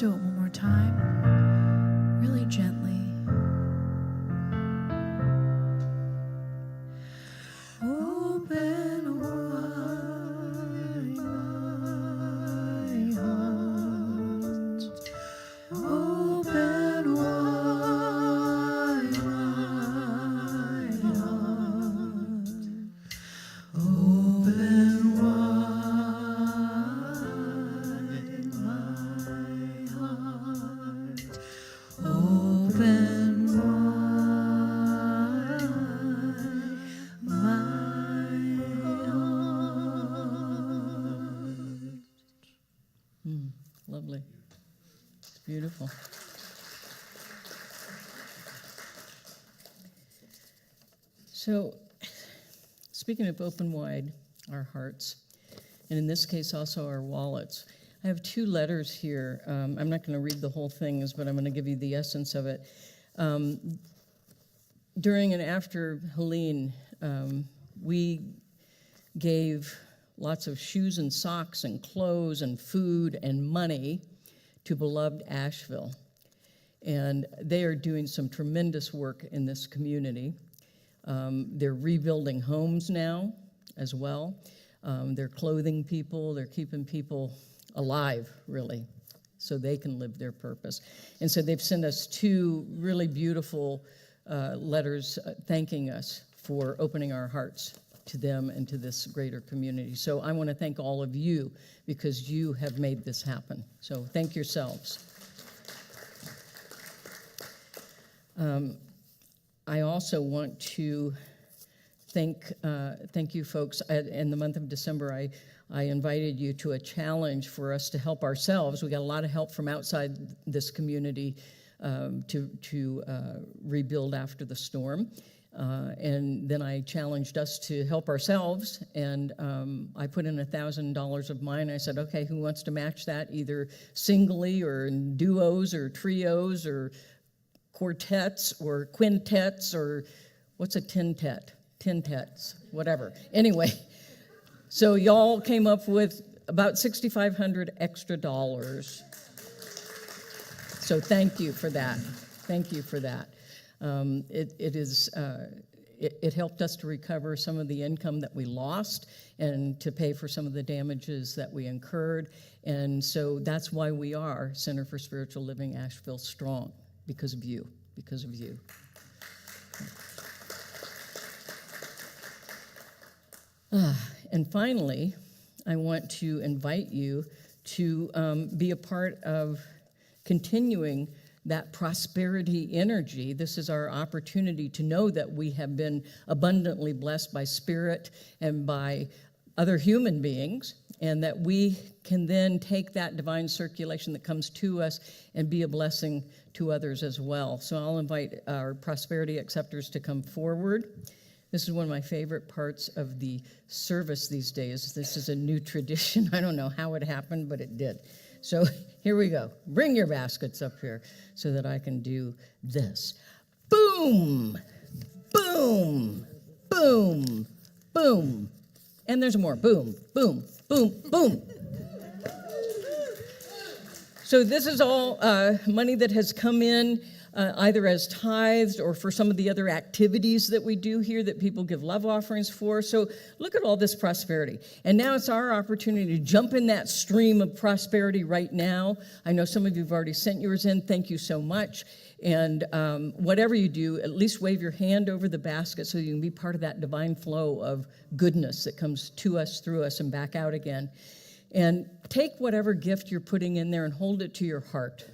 do it one more time, really gently. Open wide my heart. Open wide my heart. Open wide my heart. Open wide my heart. Lovely. It's beautiful. So, speaking of open wide our hearts, and in this case also our wallets, I have 2 letters here. I'm not going to read the whole thing, but I'm going to give you the essence of it. During and after Helene, we gave lots of shoes and socks and clothes and food and money to beloved Asheville. And they are doing some tremendous work in this community. They're rebuilding homes now as well. They're clothing people. They're keeping people alive, really, so they can live their purpose. And so they've sent us 2 really beautiful letters thanking us for opening our hearts to them and to this greater community. So I want to thank all of you because you have made this happen. So thank yourselves. I also want to thank you folks. In the month of December, I invited you to a challenge for us to help ourselves. We got a lot of help from outside this community to rebuild after the storm. And then I challenged us to help ourselves, and I put in $1,000 of mine. I said, okay, who wants to match that, either singly or in duos or trios or quartets or quintets or what's a tintet? Tintets, whatever. Anyway, so y'all came up with about $6,500 extra dollars. So thank you for that. Thank you for that. It helped us to recover some of the income that we lost and to pay for some of the damages that we incurred. And so that's why we are Center for Spiritual Living Asheville Strong, because of you, because of you. And finally, I want to invite you to be a part of continuing that prosperity energy. This is our opportunity to know that we have been abundantly blessed by Spirit and by other human beings, and that we can then take that divine circulation that comes to us and be a blessing to others as well. So I'll invite our prosperity acceptors to come forward. This is one of my favorite parts of the service these days. This is a new tradition. I don't know how it happened, but it did. So here we go. Bring your baskets up here so that I can do this. Boom, boom, boom, boom. And there's more. Boom, boom, boom, boom. So this is all money that has come in either as tithes or for some of the other activities that we do here that people give love offerings for. So look at all this prosperity. And now it's our opportunity to jump in that stream of prosperity right now. I know some of you have already sent yours in. Thank you so much. And whatever you do, at least wave your hand over the basket so you can be part of that divine flow of goodness that comes to us, through us, and back out again. And take whatever gift you're putting in there and hold it to your heart.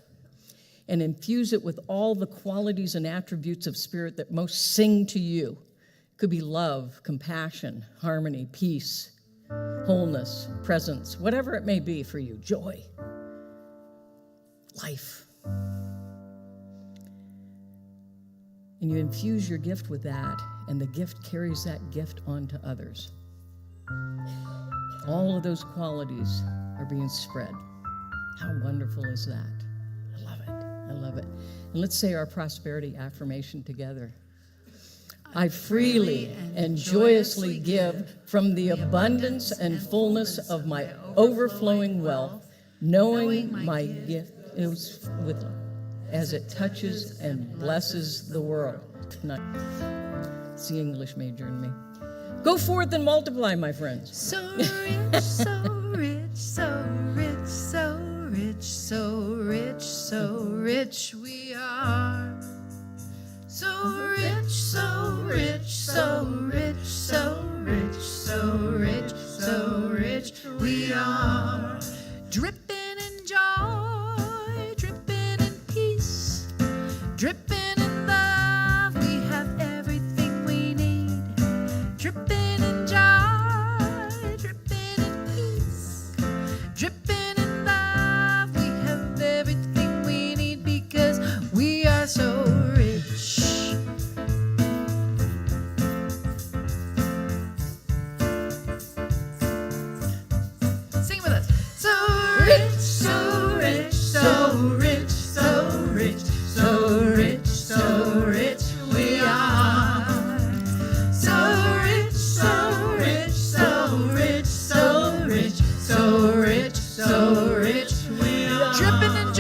And infuse it with all the qualities and attributes of Spirit that most sing to you. It could be love, compassion, harmony, peace, wholeness, presence, whatever it may be for you, joy, life. And you infuse your gift with that, and the gift carries that gift on to others. All of those qualities are being spread. How wonderful is that? I love it. And let's say our prosperity affirmation together. I freely and joyously give from the abundance and fullness of my overflowing wealth, knowing my gift is with as it touches and blesses the world. Tonight, it's the English major in me. Go forth and multiply, my friends. So rich, so rich, so rich, so rich, so rich, so rich we are. So rich, so rich, so rich, so rich, so rich, so rich we are. Dripping in joy, dripping in peace, dripping in love, we have everything we need. Dripping in joy, dripping in peace, dripping in love, we have everything we need because we are so rich. Sing with us. So rich, so rich, so rich, so rich, so rich, so rich we are. So rich, so rich, so rich, so rich, so rich, so rich we are. Dripping in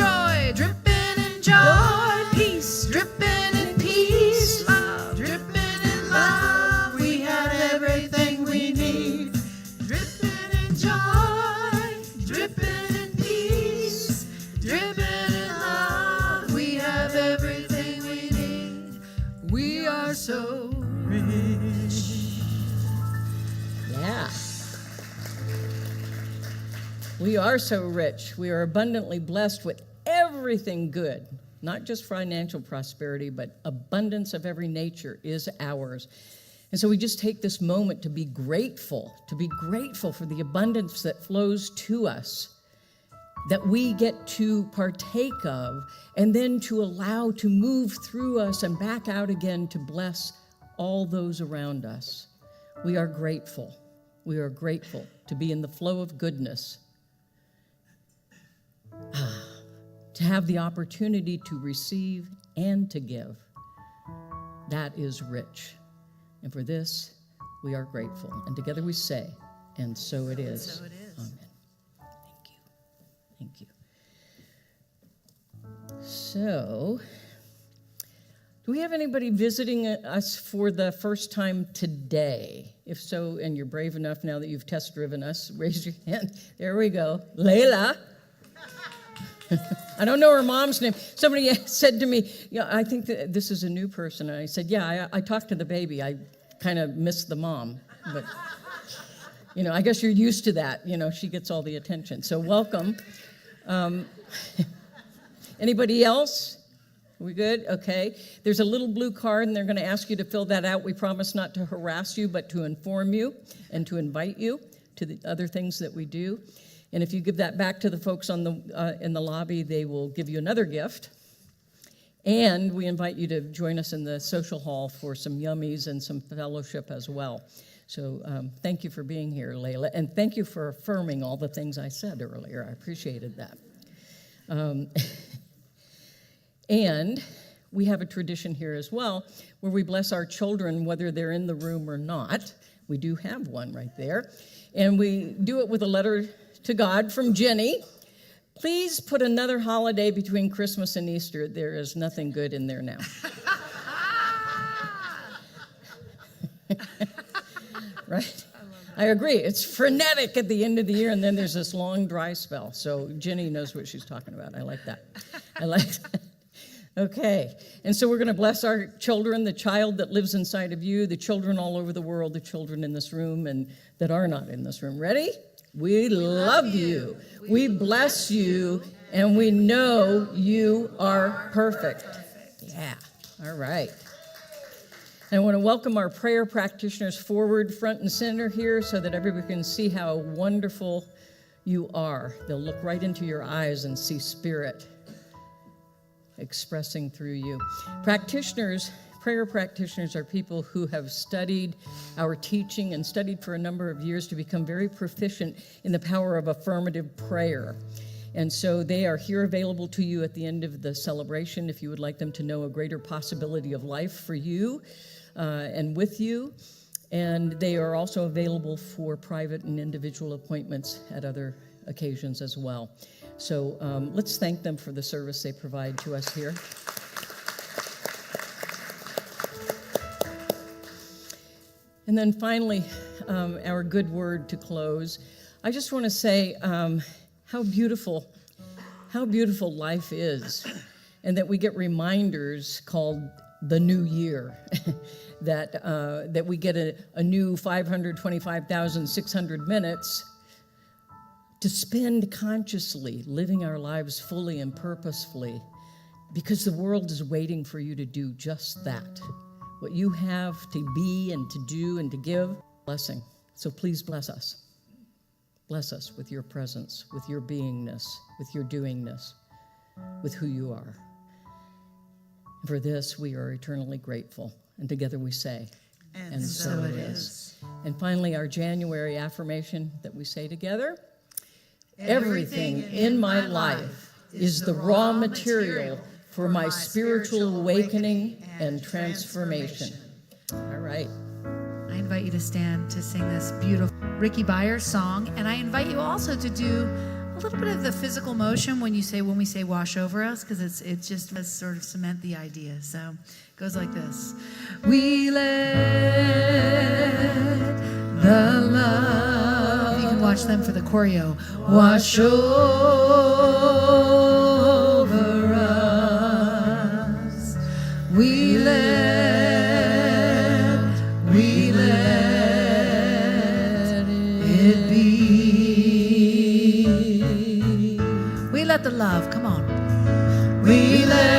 joy, peace, dripping in peace, love, dripping in love, we have everything we need. Dripping in joy, dripping in peace, dripping in love, we have everything we need. We are so rich. Yeah. We are so rich. We are abundantly blessed with everything good, not just financial prosperity, but abundance of every nature is ours. And so we just take this moment to be grateful for the abundance that flows to us, that we get to partake of, and then to allow to move through us and back out again to bless all those around us. We are grateful. We are grateful to be in the flow of goodness, to have the opportunity to receive and to give. That is rich. And for this, we are grateful. And together we say, and so it is. So it is. Amen. Thank you. Thank you. So, do we have anybody visiting us for the first time today? If so, and you're brave enough now that you've test driven us, raise your hand. There we go. Layla. I don't know her mom's name. Somebody said to me, I think that this is a new person. And I said, I talked to the baby. I kind of missed the mom. But, I guess you're used to that. She gets all the attention. So welcome. Anybody else? Are we good? Okay. There's a little blue card, and they're going to ask you to fill that out. We promise not to harass you, but to inform you and to invite you to the other things that we do. And if you give that back to the folks in the lobby, they will give you another gift. And we invite you to join us in the social hall for some yummies and some fellowship as well. So thank you for being here, Layla. And thank you for affirming all the things I said earlier. I appreciated that. And we have a tradition here as well where we bless our children whether they're in the room or not. We do have one right there. And we do it with a letter to God from Jenny. Please put another holiday between Christmas and Easter. There is nothing good in there now. Right? I agree. It's frenetic at the end of the year, and then there's this long dry spell. So Jenny knows what she's talking about. I like that. Okay. And so we're going to bless our children, the child that lives inside of you, the children all over the world, the children in this room and that are not in this room. Ready? We love you. We bless you, and we know you are perfect. Yeah. All right. And I want to welcome our prayer practitioners forward, front and center here so that everybody can see how wonderful you are. They'll look right into your eyes and see Spirit expressing through you. Prayer practitioners are people who have studied our teaching and studied for a number of years to become very proficient in the power of affirmative prayer. And so they are here available to you at the end of the celebration if you would like them to know a greater possibility of life for you and with you. And they are also available for private and individual appointments at other occasions as well. So let's thank them for the service they provide to us here. And then finally, our good word to close. I just want to say how beautiful life is, and that we get reminders called the new year, that we get a new 525,600 minutes to spend consciously, living our lives fully and purposefully, because the world is waiting for you to do just that. What you have to be and to do and to give, blessing. So please bless us. Bless us with your presence, with your beingness, with your doingness, with who you are. For this, we are eternally grateful. And together we say, and so it is. And finally, our January affirmation that we say together, everything in my life is the raw material for my spiritual awakening and transformation. All right. I invite you to stand to sing this beautiful Ricky Byers song, and I invite you also to do a little bit of the physical motion when we say wash over us, because it just does sort of cement the idea. So it goes like this. We let the love, you can watch them for the choreo, wash over us. We let it be. We let the love, come on. We let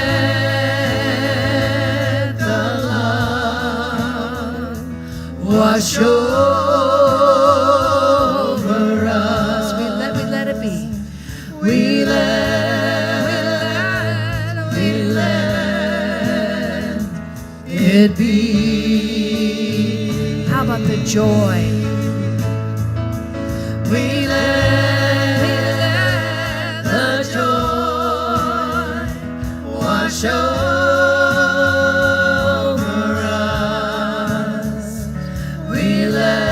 the love wash over us. We let it be. We let it be. How about the joy? We let the joy wash over us. We let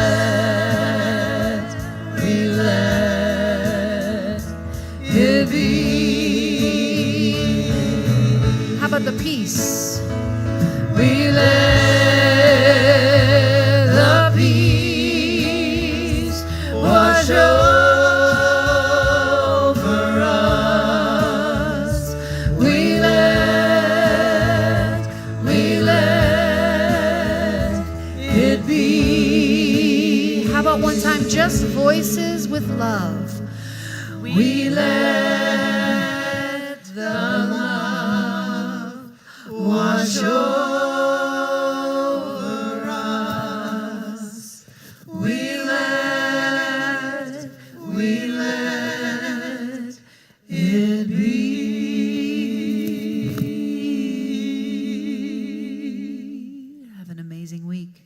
it be. How about the peace? We let the peace wash over us. We let it be. How about one time, just voices with love? We let the love wash over us. We let it be. Have an amazing week.